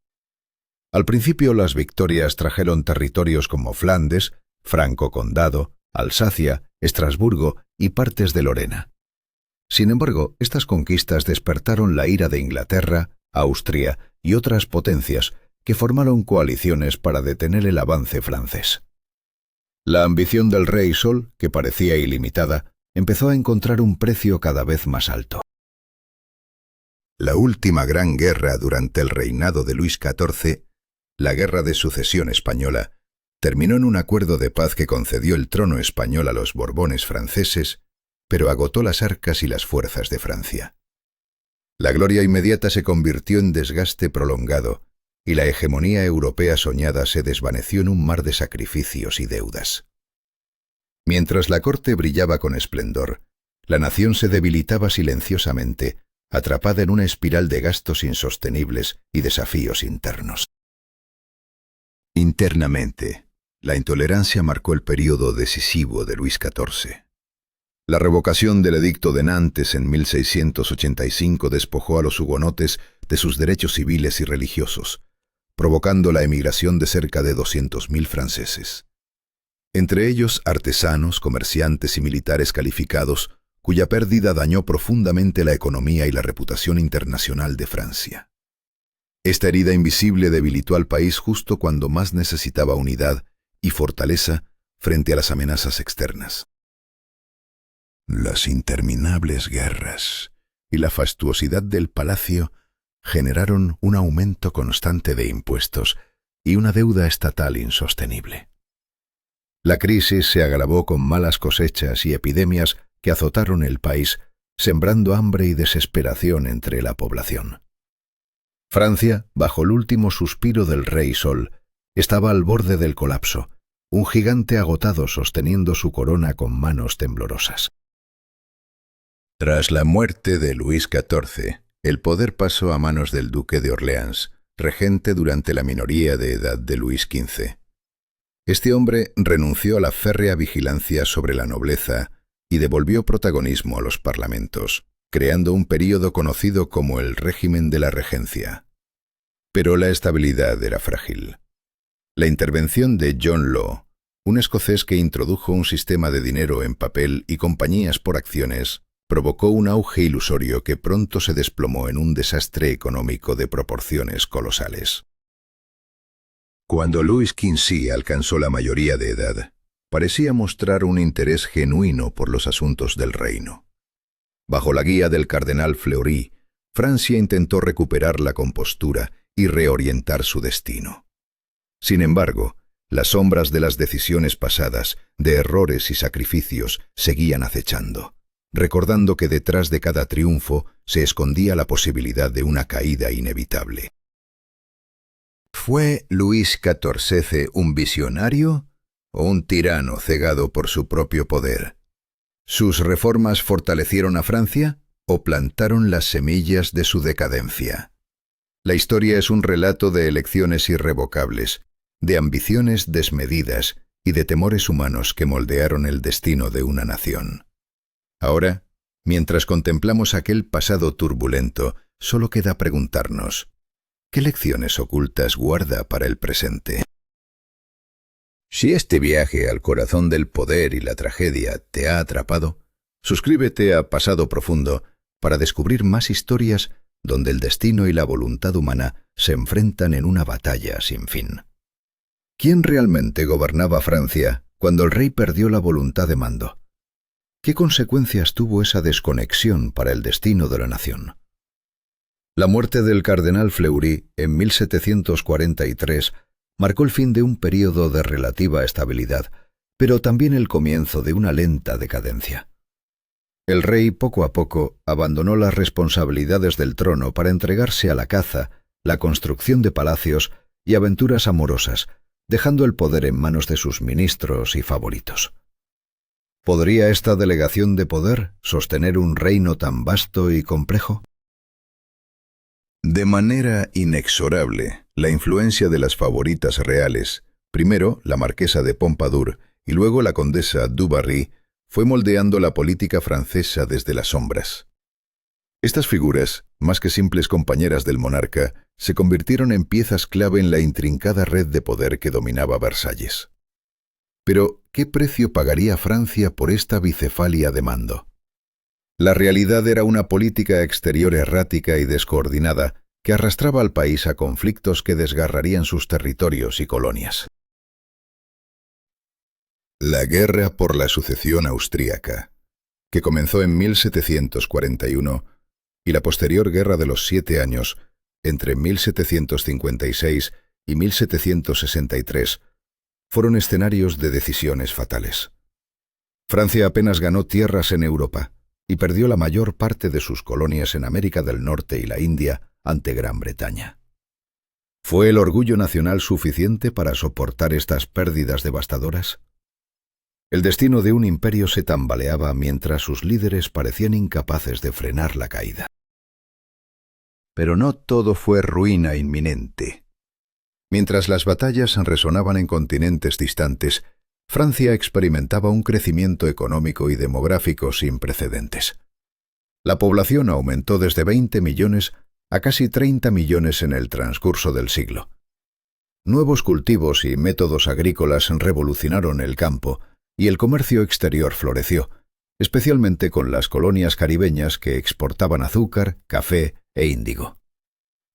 Al principio las victorias trajeron territorios como Flandes, Franco Condado, Alsacia, Estrasburgo y partes de Lorena. Sin embargo, estas conquistas despertaron la ira de Inglaterra, Austria y otras potencias que formaron coaliciones para detener el avance francés. La ambición del rey Sol, que parecía ilimitada, empezó a encontrar un precio cada vez más alto. La última gran guerra durante el reinado de Luis XIV, la Guerra de Sucesión Española, terminó en un acuerdo de paz que concedió el trono español a los Borbones franceses, pero agotó las arcas y las fuerzas de Francia. La gloria inmediata se convirtió en desgaste prolongado, y la hegemonía europea soñada se desvaneció en un mar de sacrificios y deudas. Mientras la corte brillaba con esplendor, la nación se debilitaba silenciosamente, atrapada en una espiral de gastos insostenibles y desafíos internos. Internamente, la intolerancia marcó el período decisivo de Luis XIV. La revocación del Edicto de Nantes en 1685 despojó a los hugonotes de sus derechos civiles y religiosos, provocando la emigración de cerca de 200.000 franceses. Entre ellos artesanos, comerciantes y militares calificados, cuya pérdida dañó profundamente la economía y la reputación internacional de Francia. Esta herida invisible debilitó al país justo cuando más necesitaba unidad y fortaleza frente a las amenazas externas. Las interminables guerras y la fastuosidad del palacio generaron un aumento constante de impuestos y una deuda estatal insostenible. La crisis se agravó con malas cosechas y epidemias que azotaron el país, sembrando hambre y desesperación entre la población. Francia, bajo el último suspiro del rey Sol, estaba al borde del colapso, un gigante agotado sosteniendo su corona con manos temblorosas. Tras la muerte de Luis XIV, el poder pasó a manos del duque de Orleans, regente durante la minoría de edad de Luis XV. Este hombre renunció a la férrea vigilancia sobre la nobleza y devolvió protagonismo a los parlamentos, creando un período conocido como el régimen de la regencia. Pero la estabilidad era frágil. La intervención de John Law, un escocés que introdujo un sistema de dinero en papel y compañías por acciones, provocó un auge ilusorio que pronto se desplomó en un desastre económico de proporciones colosales. Cuando Louis XV alcanzó la mayoría de edad, parecía mostrar un interés genuino por los asuntos del reino. Bajo la guía del cardenal Fleury, Francia intentó recuperar la compostura y reorientar su destino. Sin embargo, las sombras de las decisiones pasadas, de errores y sacrificios, seguían acechando, recordando que detrás de cada triunfo se escondía la posibilidad de una caída inevitable. ¿Fue Luis XIV un visionario o un tirano cegado por su propio poder? ¿Sus reformas fortalecieron a Francia o plantaron las semillas de su decadencia? La historia es un relato de elecciones irrevocables, de ambiciones desmedidas y de temores humanos que moldearon el destino de una nación. Ahora, mientras contemplamos aquel pasado turbulento, solo queda preguntarnos, ¿qué lecciones ocultas guarda para el presente? Si este viaje al corazón del poder y la tragedia te ha atrapado, suscríbete a Pasado Profundo para descubrir más historias donde el destino y la voluntad humana se enfrentan en una batalla sin fin. ¿Quién realmente gobernaba Francia cuando el rey perdió la voluntad de mando? ¿Qué consecuencias tuvo esa desconexión para el destino de la nación? La muerte del cardenal Fleury en 1743 Marcó el fin de un período de relativa estabilidad, pero también el comienzo de una lenta decadencia. El rey poco a poco abandonó las responsabilidades del trono para entregarse a la caza, la construcción de palacios y aventuras amorosas, dejando el poder en manos de sus ministros y favoritos. ¿Podría esta delegación de poder sostener un reino tan vasto y complejo? De manera inexorable, la influencia de las favoritas reales, primero la marquesa de Pompadour y luego la condesa du Barry, fue moldeando la política francesa desde las sombras. Estas figuras, más que simples compañeras del monarca, se convirtieron en piezas clave en la intrincada red de poder que dominaba Versalles. Pero, ¿qué precio pagaría Francia por esta bicefalia de mando? La realidad era una política exterior errática y descoordinada que arrastraba al país a conflictos que desgarrarían sus territorios y colonias. La guerra por la sucesión austríaca, que comenzó en 1741, y la posterior Guerra de los 7 Años, entre 1756 y 1763, fueron escenarios de decisiones fatales. Francia apenas ganó tierras en Europa y perdió la mayor parte de sus colonias en América del Norte y la India ante Gran Bretaña. ¿Fue el orgullo nacional suficiente para soportar estas pérdidas devastadoras? El destino de un imperio se tambaleaba mientras sus líderes parecían incapaces de frenar la caída. Pero no todo fue ruina inminente. Mientras las batallas resonaban en continentes distantes, Francia experimentaba un crecimiento económico y demográfico sin precedentes. La población aumentó desde 20 millones a casi 30 millones en el transcurso del siglo. Nuevos cultivos y métodos agrícolas revolucionaron el campo y el comercio exterior floreció, especialmente con las colonias caribeñas que exportaban azúcar, café e índigo.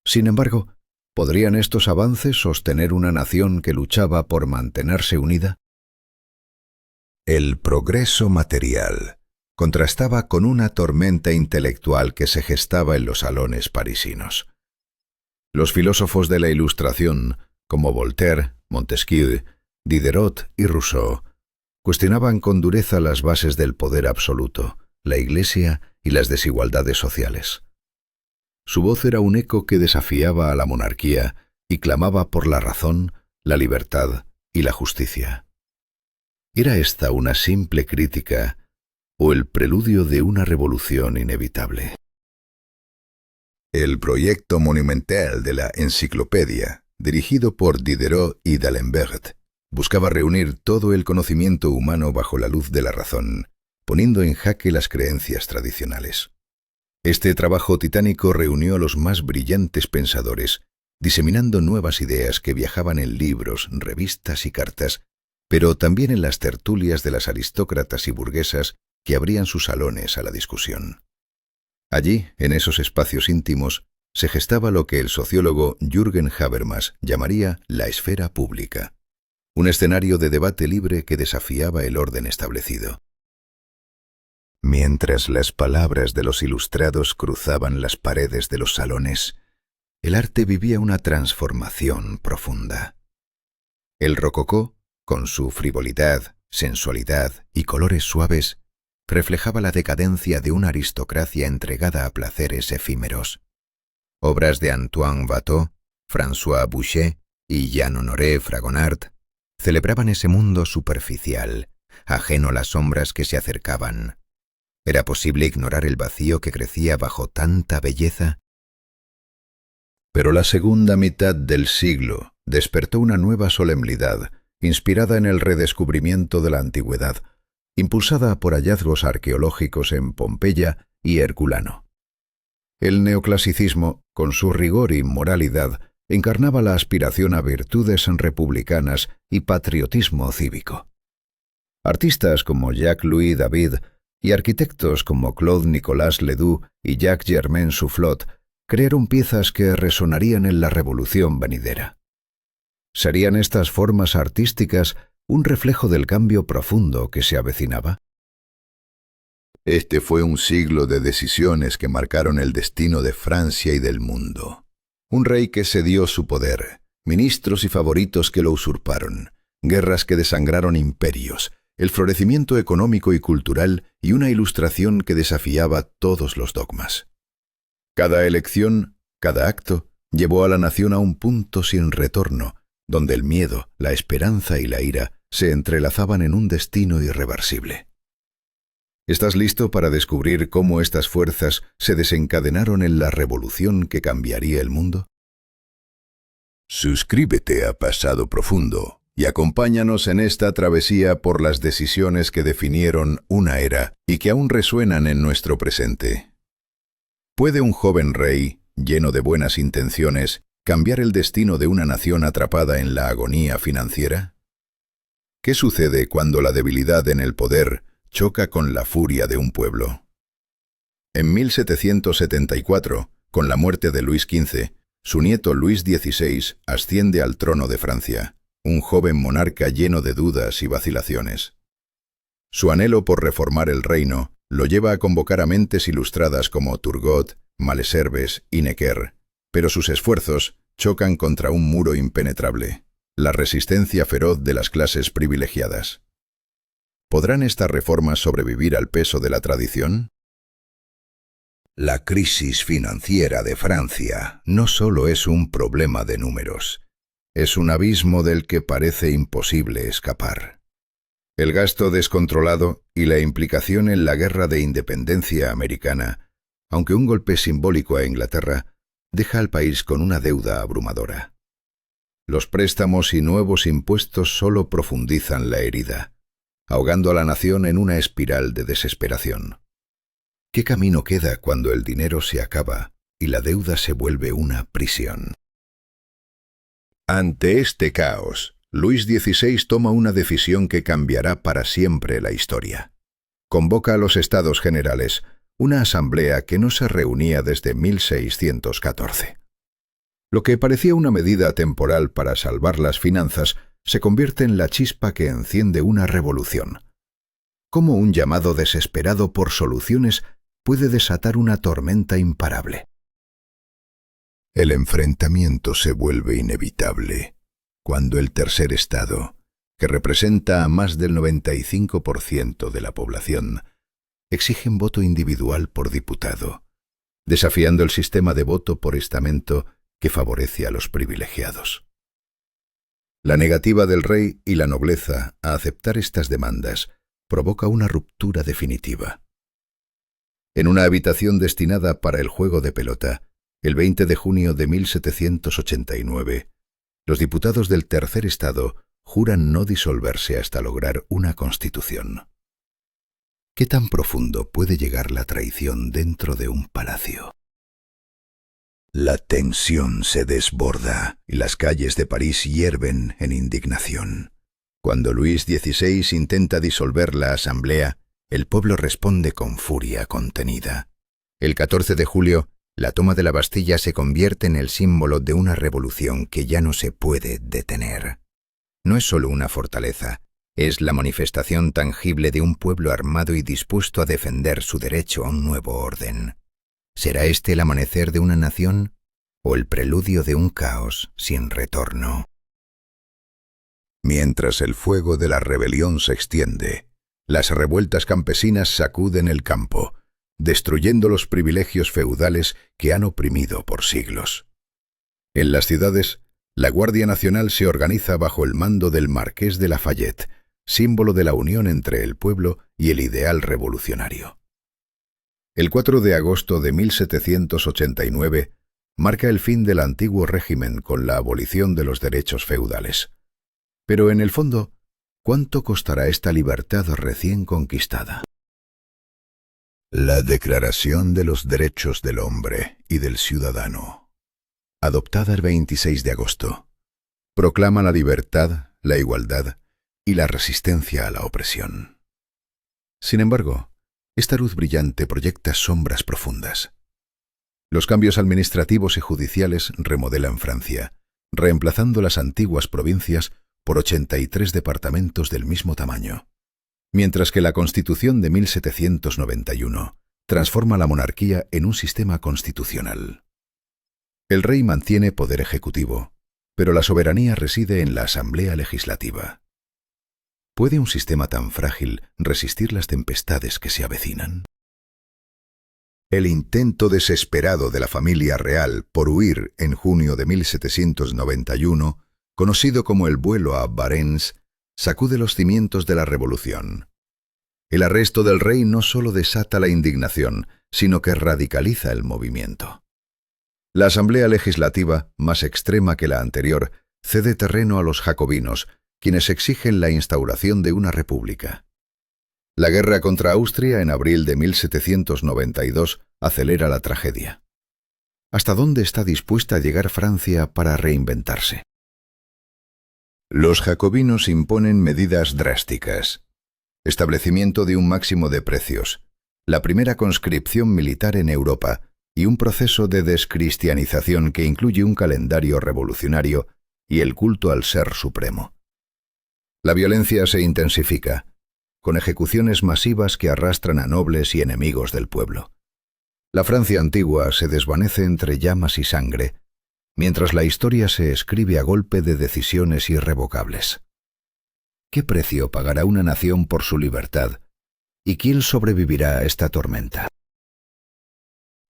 Sin embargo, ¿podrían estos avances sostener una nación que luchaba por mantenerse unida? El progreso material contrastaba con una tormenta intelectual que se gestaba en los salones parisinos. Los filósofos de la Ilustración, como Voltaire, Montesquieu, Diderot y Rousseau, cuestionaban con dureza las bases del poder absoluto, la Iglesia y las desigualdades sociales. Su voz era un eco que desafiaba a la monarquía y clamaba por la razón, la libertad y la justicia. ¿Era esta una simple crítica o el preludio de una revolución inevitable? El proyecto monumental de la Enciclopedia, dirigido por Diderot y d'Alembert, buscaba reunir todo el conocimiento humano bajo la luz de la razón, poniendo en jaque las creencias tradicionales. Este trabajo titánico reunió a los más brillantes pensadores, diseminando nuevas ideas que viajaban en libros, revistas y cartas, pero también en las tertulias de las aristócratas y burguesas que abrían sus salones a la discusión. Allí, en esos espacios íntimos, se gestaba lo que el sociólogo Jürgen Habermas llamaría la esfera pública, un escenario de debate libre que desafiaba el orden establecido. Mientras las palabras de los ilustrados cruzaban las paredes de los salones, el arte vivía una transformación profunda. El rococó, con su frivolidad, sensualidad y colores suaves, reflejaba la decadencia de una aristocracia entregada a placeres efímeros. Obras de Antoine Watteau, François Boucher y Jean-Honoré Fragonard celebraban ese mundo superficial, ajeno a las sombras que se acercaban. ¿Era posible ignorar el vacío que crecía bajo tanta belleza? Pero la segunda mitad del siglo despertó una nueva solemnidad, inspirada en el redescubrimiento de la antigüedad, impulsada por hallazgos arqueológicos en Pompeya y Herculano. El neoclasicismo, con su rigor y moralidad, encarnaba la aspiración a virtudes republicanas y patriotismo cívico. Artistas como Jacques-Louis David y arquitectos como Claude Nicolas Ledoux y Jacques Germain Soufflot crearon piezas que resonarían en la revolución venidera. ¿Serían estas formas artísticas un reflejo del cambio profundo que se avecinaba? Este fue un siglo de decisiones que marcaron el destino de Francia y del mundo. Un rey que cedió su poder, ministros y favoritos que lo usurparon, guerras que desangraron imperios, el florecimiento económico y cultural y una ilustración que desafiaba todos los dogmas. Cada elección, cada acto, llevó a la nación a un punto sin retorno, donde el miedo, la esperanza y la ira se entrelazaban en un destino irreversible. ¿Estás listo para descubrir cómo estas fuerzas se desencadenaron en la revolución que cambiaría el mundo? Suscríbete a Pasado Profundo y acompáñanos en esta travesía por las decisiones que definieron una era y que aún resuenan en nuestro presente. ¿Puede un joven rey, lleno de buenas intenciones, cambiar el destino de una nación atrapada en la agonía financiera? ¿Qué sucede cuando la debilidad en el poder choca con la furia de un pueblo? En 1774, con la muerte de Luis XV, su nieto Luis XVI asciende al trono de Francia, un joven monarca lleno de dudas y vacilaciones. Su anhelo por reformar el reino lo lleva a convocar a mentes ilustradas como Turgot, Malesherbes y Necker, pero sus esfuerzos chocan contra un muro impenetrable, la resistencia feroz de las clases privilegiadas. ¿Podrán estas reformas sobrevivir al peso de la tradición? La crisis financiera de Francia no solo es un problema de números, es un abismo del que parece imposible escapar. El gasto descontrolado y la implicación en la Guerra de Independencia americana, aunque un golpe simbólico a Inglaterra, deja al país con una deuda abrumadora. Los préstamos y nuevos impuestos solo profundizan la herida, ahogando a la nación en una espiral de desesperación. ¿Qué camino queda cuando el dinero se acaba y la deuda se vuelve una prisión? Ante este caos, Luis XVI toma una decisión que cambiará para siempre la historia. Convoca a los Estados Generales, una asamblea que no se reunía desde 1614. Lo que parecía una medida temporal para salvar las finanzas se convierte en la chispa que enciende una revolución. ¿Cómo un llamado desesperado por soluciones puede desatar una tormenta imparable? El enfrentamiento se vuelve inevitable cuando el tercer estado, que representa a más del 95% de la población, exige un voto individual por diputado, desafiando el sistema de voto por estamento que favorece a los privilegiados. La negativa del rey y la nobleza a aceptar estas demandas provoca una ruptura definitiva. En una habitación destinada para el juego de pelota, el 20 de junio de 1789, los diputados del tercer estado juran no disolverse hasta lograr una constitución. ¿Qué tan profundo puede llegar la traición dentro de un palacio? La tensión se desborda y las calles de París hierven en indignación. Cuando Luis XVI intenta disolver la asamblea, el pueblo responde con furia contenida. El 14 de julio, la toma de la Bastilla se convierte en el símbolo de una revolución que ya no se puede detener. No es solo una fortaleza, es la manifestación tangible de un pueblo armado y dispuesto a defender su derecho a un nuevo orden. ¿Será este el amanecer de una nación o el preludio de un caos sin retorno? Mientras el fuego de la rebelión se extiende, las revueltas campesinas sacuden el campo, destruyendo los privilegios feudales que han oprimido por siglos. En las ciudades, la Guardia Nacional se organiza bajo el mando del Marqués de Lafayette, símbolo de la unión entre el pueblo y el ideal revolucionario. El 4 de agosto de 1789 marca el fin del antiguo régimen con la abolición de los derechos feudales. Pero en el fondo, ¿cuánto costará esta libertad recién conquistada? La Declaración de los Derechos del Hombre y del Ciudadano, adoptada el 26 de agosto, proclama la libertad, la igualdad y la resistencia a la opresión. Sin embargo, esta luz brillante proyecta sombras profundas. Los cambios administrativos y judiciales remodelan Francia, reemplazando las antiguas provincias por 83 departamentos del mismo tamaño. Mientras que la Constitución de 1791 transforma la monarquía en un sistema constitucional. El rey mantiene poder ejecutivo, pero la soberanía reside en la Asamblea Legislativa. ¿Puede un sistema tan frágil resistir las tempestades que se avecinan? El intento desesperado de la familia real por huir en junio de 1791, conocido como el vuelo a Varennes, sacude los cimientos de la revolución. El arresto del rey no solo desata la indignación, sino que radicaliza el movimiento. La Asamblea Legislativa, más extrema que la anterior, cede terreno a los jacobinos, quienes exigen la instauración de una república. La guerra contra Austria en abril de 1792 acelera la tragedia. ¿Hasta dónde está dispuesta a llegar Francia para reinventarse? Los jacobinos imponen medidas drásticas. Establecimiento de un máximo de precios, la primera conscripción militar en Europa y un proceso de descristianización que incluye un calendario revolucionario y el culto al Ser Supremo. La violencia se intensifica, con ejecuciones masivas que arrastran a nobles y enemigos del pueblo. La Francia antigua se desvanece entre llamas y sangre, mientras la historia se escribe a golpe de decisiones irrevocables. ¿Qué precio pagará una nación por su libertad? ¿Y quién sobrevivirá a esta tormenta?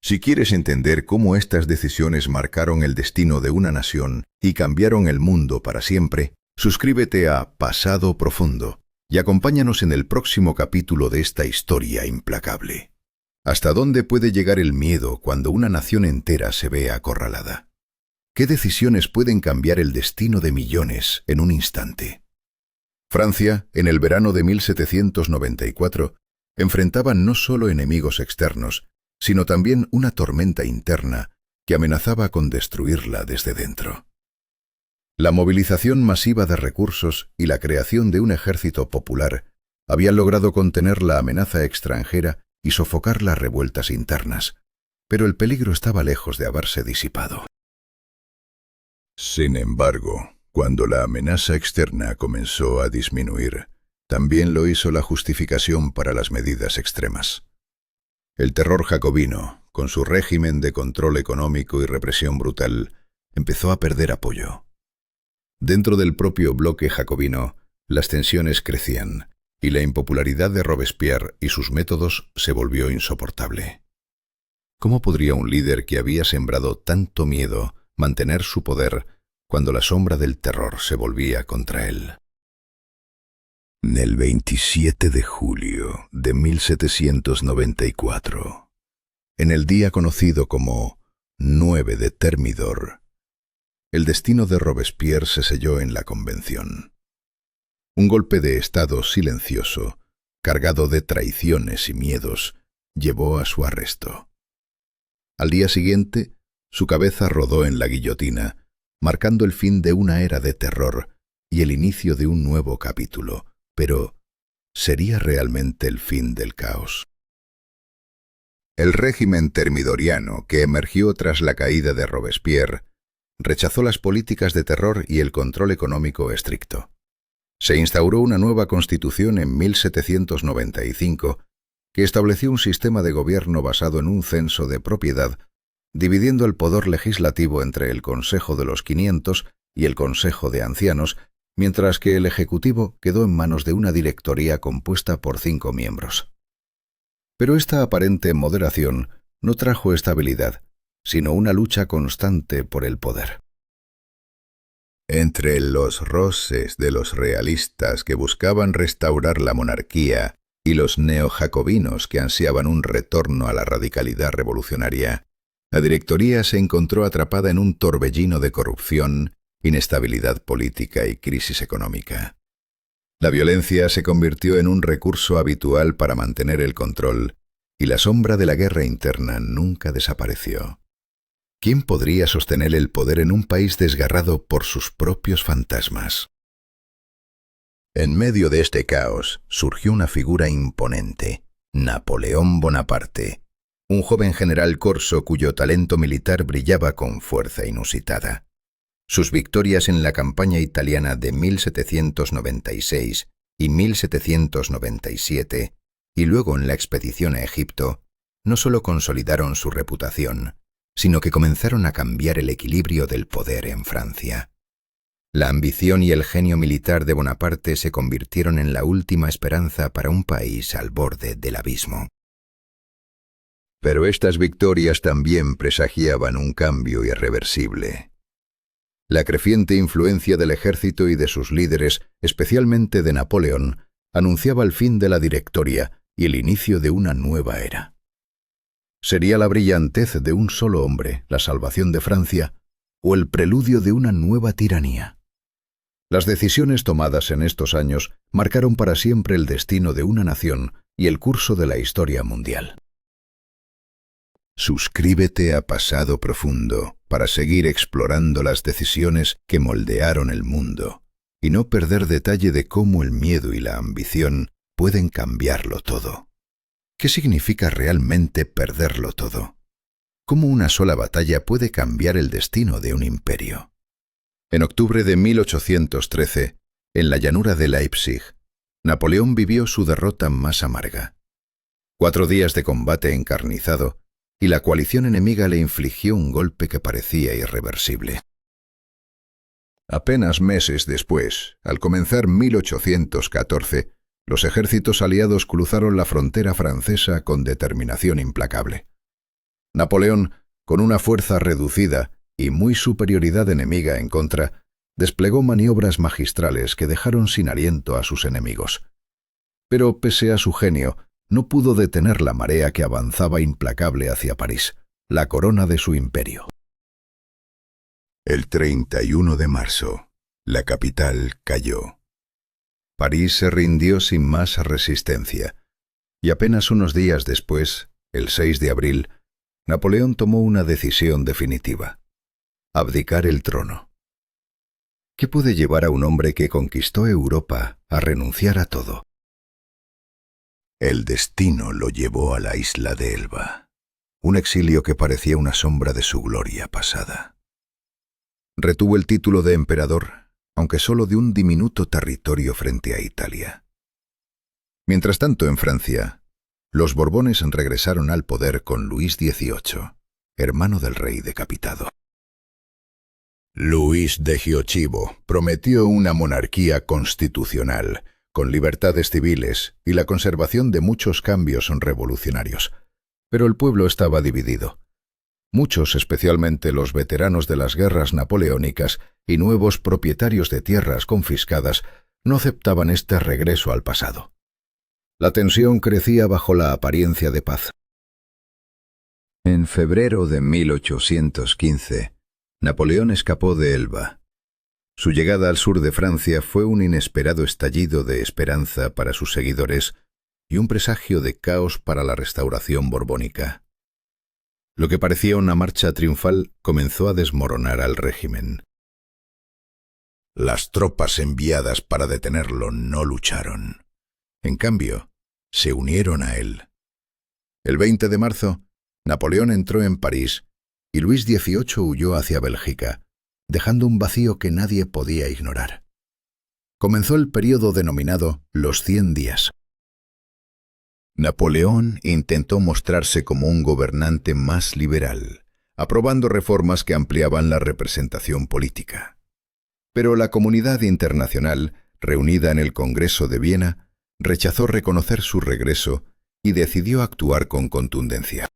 Si quieres entender cómo estas decisiones marcaron el destino de una nación y cambiaron el mundo para siempre, suscríbete a Pasado Profundo y acompáñanos en el próximo capítulo de esta historia implacable. ¿Hasta dónde puede llegar el miedo cuando una nación entera se ve acorralada? ¿Qué decisiones pueden cambiar el destino de millones en un instante? Francia, en el verano de 1794, enfrentaba no solo enemigos externos, sino también una tormenta interna que amenazaba con destruirla desde dentro. La movilización masiva de recursos y la creación de un ejército popular habían logrado contener la amenaza extranjera y sofocar las revueltas internas, pero el peligro estaba lejos de haberse disipado. Sin embargo, cuando la amenaza externa comenzó a disminuir, también lo hizo la justificación para las medidas extremas. El terror jacobino, con su régimen de control económico y represión brutal, empezó a perder apoyo. Dentro del propio bloque jacobino, las tensiones crecían, y la impopularidad de Robespierre y sus métodos se volvió insoportable. ¿Cómo podría un líder que había sembrado tanto miedo mantener su poder cuando la sombra del terror se volvía contra él? El 27 de julio de 1794, en el día conocido como 9 de Thermidor, el destino de Robespierre se selló en la Convención. Un golpe de Estado silencioso, cargado de traiciones y miedos, llevó a su arresto. Al día siguiente, su cabeza rodó en la guillotina, marcando el fin de una era de terror y el inicio de un nuevo capítulo. Pero, ¿sería realmente el fin del caos? El régimen termidoriano, que emergió tras la caída de Robespierre, rechazó las políticas de terror y el control económico estricto. Se instauró una nueva constitución en 1795 que estableció un sistema de gobierno basado en un censo de propiedad, dividiendo el poder legislativo entre el Consejo de los 500 y el Consejo de Ancianos, mientras que el Ejecutivo quedó en manos de una directoría compuesta por 5 miembros. Pero esta aparente moderación no trajo estabilidad, sino una lucha constante por el poder. Entre los roces de los realistas que buscaban restaurar la monarquía y los neojacobinos que ansiaban un retorno a la radicalidad revolucionaria, la directoría se encontró atrapada en un torbellino de corrupción, inestabilidad política y crisis económica. La violencia se convirtió en un recurso habitual para mantener el control, y la sombra de la guerra interna nunca desapareció. ¿Quién podría sostener el poder en un país desgarrado por sus propios fantasmas? En medio de este caos surgió una figura imponente, Napoleón Bonaparte, un joven general corso cuyo talento militar brillaba con fuerza inusitada. Sus victorias en la campaña italiana de 1796 y 1797, y luego en la expedición a Egipto, no solo consolidaron su reputación, sino que comenzaron a cambiar el equilibrio del poder en Francia. La ambición y el genio militar de Bonaparte se convirtieron en la última esperanza para un país al borde del abismo. Pero estas victorias también presagiaban un cambio irreversible. La creciente influencia del ejército y de sus líderes, especialmente de Napoleón, anunciaba el fin de la Directoria y el inicio de una nueva era. ¿Sería la brillantez de un solo hombre la salvación de Francia o el preludio de una nueva tiranía? Las decisiones tomadas en estos años marcaron para siempre el destino de una nación y el curso de la historia mundial. Suscríbete a Pasado Profundo para seguir explorando las decisiones que moldearon el mundo y no perder detalle de cómo el miedo y la ambición pueden cambiarlo todo. ¿Qué significa realmente perderlo todo? ¿Cómo una sola batalla puede cambiar el destino de un imperio? En octubre de 1813, en la llanura de Leipzig, Napoleón vivió su derrota más amarga. 4 días de combate encarnizado, y la coalición enemiga le infligió un golpe que parecía irreversible. Apenas meses después, al comenzar 1814, los ejércitos aliados cruzaron la frontera francesa con determinación implacable. Napoleón, con una fuerza reducida y muy superioridad enemiga en contra, desplegó maniobras magistrales que dejaron sin aliento a sus enemigos. Pero pese a su genio, no pudo detener la marea que avanzaba implacable hacia París, la corona de su imperio. El 31 de marzo, la capital cayó. París se rindió sin más resistencia, y apenas unos días después, el 6 de abril, Napoleón tomó una decisión definitiva: abdicar el trono. ¿Qué puede llevar a un hombre que conquistó Europa a renunciar a todo? El destino lo llevó a la isla de Elba, un exilio que parecía una sombra de su gloria pasada. Retuvo el título de emperador, aunque solo de un diminuto territorio frente a Italia. Mientras tanto, en Francia, los Borbones regresaron al poder con Luis XVIII, hermano del rey decapitado. Luis de Giochivo prometió una monarquía constitucional, con libertades civiles y la conservación de muchos cambios revolucionarios. Pero el pueblo estaba dividido. Muchos, especialmente los veteranos de las guerras napoleónicas y nuevos propietarios de tierras confiscadas, no aceptaban este regreso al pasado. La tensión crecía bajo la apariencia de paz. En febrero de 1815, Napoleón escapó de Elba. Su llegada al sur de Francia fue un inesperado estallido de esperanza para sus seguidores y un presagio de caos para la restauración borbónica. Lo que parecía una marcha triunfal comenzó a desmoronar al régimen. Las tropas enviadas para detenerlo no lucharon. En cambio, se unieron a él. El 20 de marzo, Napoleón entró en París y Luis XVIII huyó hacia Bélgica, dejando un vacío que nadie podía ignorar. Comenzó el período denominado los 100 días. Napoleón intentó mostrarse como un gobernante más liberal, aprobando reformas que ampliaban la representación política. Pero la comunidad internacional, reunida en el Congreso de Viena, rechazó reconocer su regreso y decidió actuar con contundencia.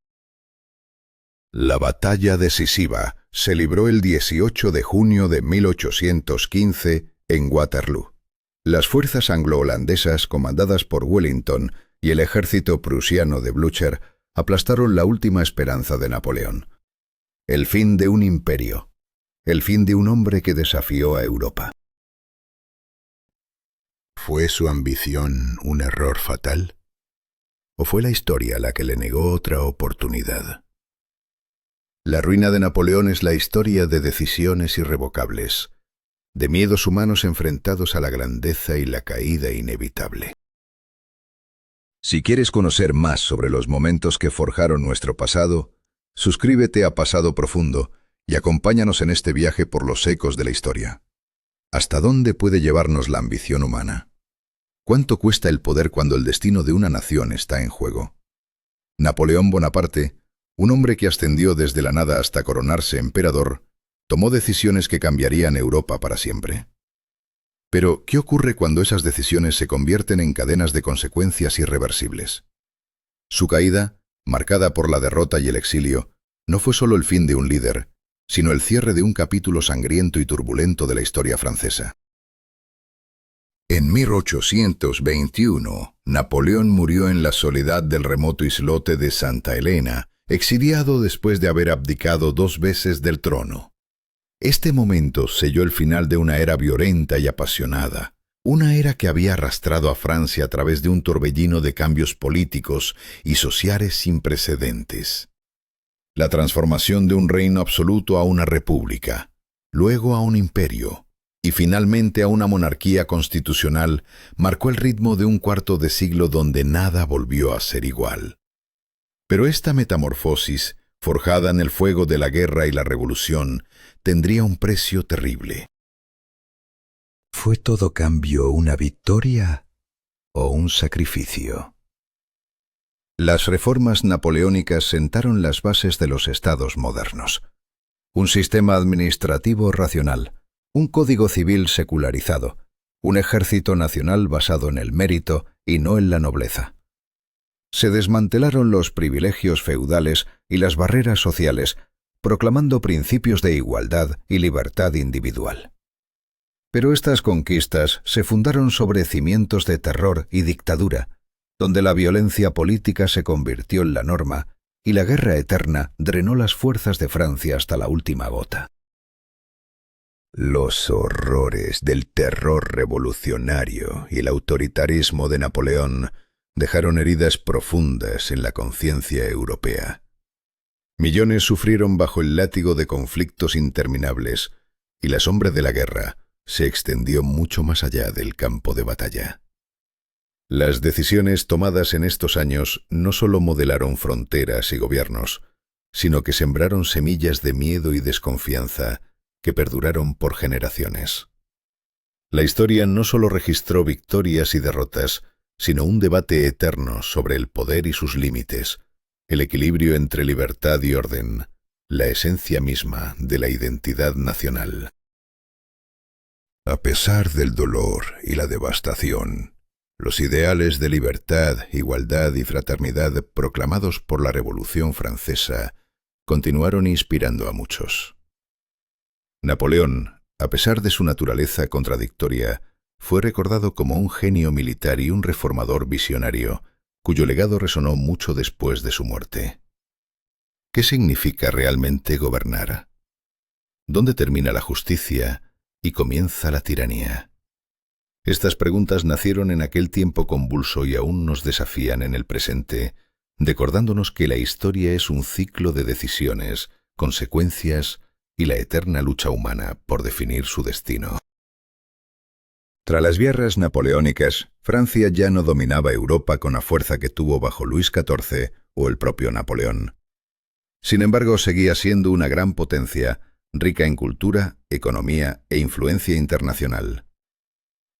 La batalla decisiva se libró el 18 de junio de 1815 en Waterloo. Las fuerzas anglo-holandesas comandadas por Wellington y el ejército prusiano de Blücher aplastaron la última esperanza de Napoleón. El fin de un imperio, el fin de un hombre que desafió a Europa. ¿Fue su ambición un error fatal? ¿O fue la historia la que le negó otra oportunidad? La ruina de Napoleón es la historia de decisiones irrevocables, de miedos humanos enfrentados a la grandeza y la caída inevitable. Si quieres conocer más sobre los momentos que forjaron nuestro pasado, suscríbete a Pasado Profundo y acompáñanos en este viaje por los ecos de la historia. ¿Hasta dónde puede llevarnos la ambición humana? ¿Cuánto cuesta el poder cuando el destino de una nación está en juego? Napoleón Bonaparte, un hombre que ascendió desde la nada hasta coronarse emperador, tomó decisiones que cambiarían Europa para siempre. Pero, ¿qué ocurre cuando esas decisiones se convierten en cadenas de consecuencias irreversibles? Su caída, marcada por la derrota y el exilio, no fue solo el fin de un líder, sino el cierre de un capítulo sangriento y turbulento de la historia francesa. En 1821, Napoleón murió en la soledad del remoto islote de Santa Elena, exiliado después de haber abdicado 2 veces del trono. Este momento selló el final de una era violenta y apasionada, una era que había arrastrado a Francia a través de un torbellino de cambios políticos y sociales sin precedentes. La transformación de un reino absoluto a una república, luego a un imperio, y finalmente a una monarquía constitucional, marcó el ritmo de un cuarto de siglo donde nada volvió a ser igual. Pero esta metamorfosis, forjada en el fuego de la guerra y la revolución, tendría un precio terrible. ¿Fue todo cambio una victoria o un sacrificio? Las reformas napoleónicas sentaron las bases de los estados modernos. Un sistema administrativo racional, un código civil secularizado, un ejército nacional basado en el mérito y no en la nobleza. Se desmantelaron los privilegios feudales y las barreras sociales, proclamando principios de igualdad y libertad individual. Pero estas conquistas se fundaron sobre cimientos de terror y dictadura, donde la violencia política se convirtió en la norma y la guerra eterna drenó las fuerzas de Francia hasta la última gota. Los horrores del terror revolucionario y el autoritarismo de Napoleón dejaron heridas profundas en la conciencia europea. Millones sufrieron bajo el látigo de conflictos interminables, y la sombra de la guerra se extendió mucho más allá del campo de batalla. Las decisiones tomadas en estos años no solo modelaron fronteras y gobiernos, sino que sembraron semillas de miedo y desconfianza que perduraron por generaciones. La historia no solo registró victorias y derrotas, sino un debate eterno sobre el poder y sus límites, el equilibrio entre libertad y orden, la esencia misma de la identidad nacional. A pesar del dolor y la devastación, los ideales de libertad, igualdad y fraternidad proclamados por la Revolución Francesa continuaron inspirando a muchos. Napoleón, a pesar de su naturaleza contradictoria, fue recordado como un genio militar y un reformador visionario, cuyo legado resonó mucho después de su muerte. ¿Qué significa realmente gobernar? ¿Dónde termina la justicia y comienza la tiranía? Estas preguntas nacieron en aquel tiempo convulso y aún nos desafían en el presente, recordándonos que la historia es un ciclo de decisiones, consecuencias y la eterna lucha humana por definir su destino. Tras las guerras napoleónicas, Francia ya no dominaba Europa con la fuerza que tuvo bajo Luis XIV o el propio Napoleón. Sin embargo, seguía siendo una gran potencia, rica en cultura, economía e influencia internacional.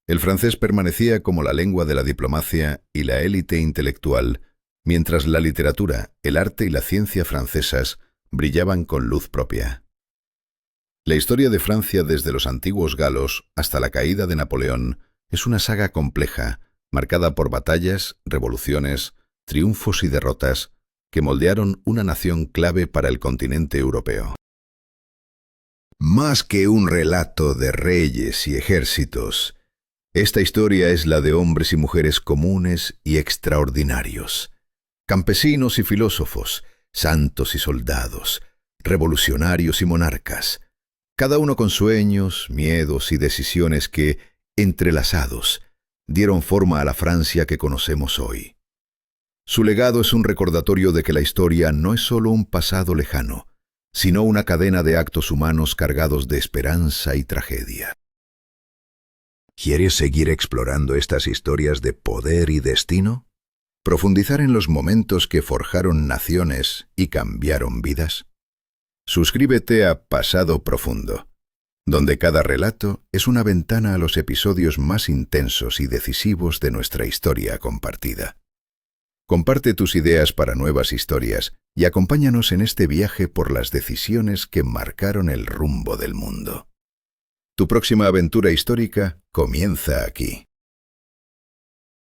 El francés permanecía como la lengua de la diplomacia y la élite intelectual, mientras la literatura, el arte y la ciencia francesas brillaban con luz propia. La historia de Francia desde los antiguos galos hasta la caída de Napoleón es una saga compleja, marcada por batallas, revoluciones, triunfos y derrotas que moldearon una nación clave para el continente europeo. Más que un relato de reyes y ejércitos, esta historia es la de hombres y mujeres comunes y extraordinarios, campesinos y filósofos, santos y soldados, revolucionarios y monarcas, cada uno con sueños, miedos y decisiones que, entrelazados, dieron forma a la Francia que conocemos hoy. Su legado es un recordatorio de que la historia no es solo un pasado lejano, sino una cadena de actos humanos cargados de esperanza y tragedia. ¿Quieres seguir explorando estas historias de poder y destino? ¿Profundizar en los momentos que forjaron naciones y cambiaron vidas? Suscríbete a Pasado Profundo, donde cada relato es una ventana a los episodios más intensos y decisivos de nuestra historia compartida. Comparte tus ideas para nuevas historias y acompáñanos en este viaje por las decisiones que marcaron el rumbo del mundo. Tu próxima aventura histórica comienza aquí.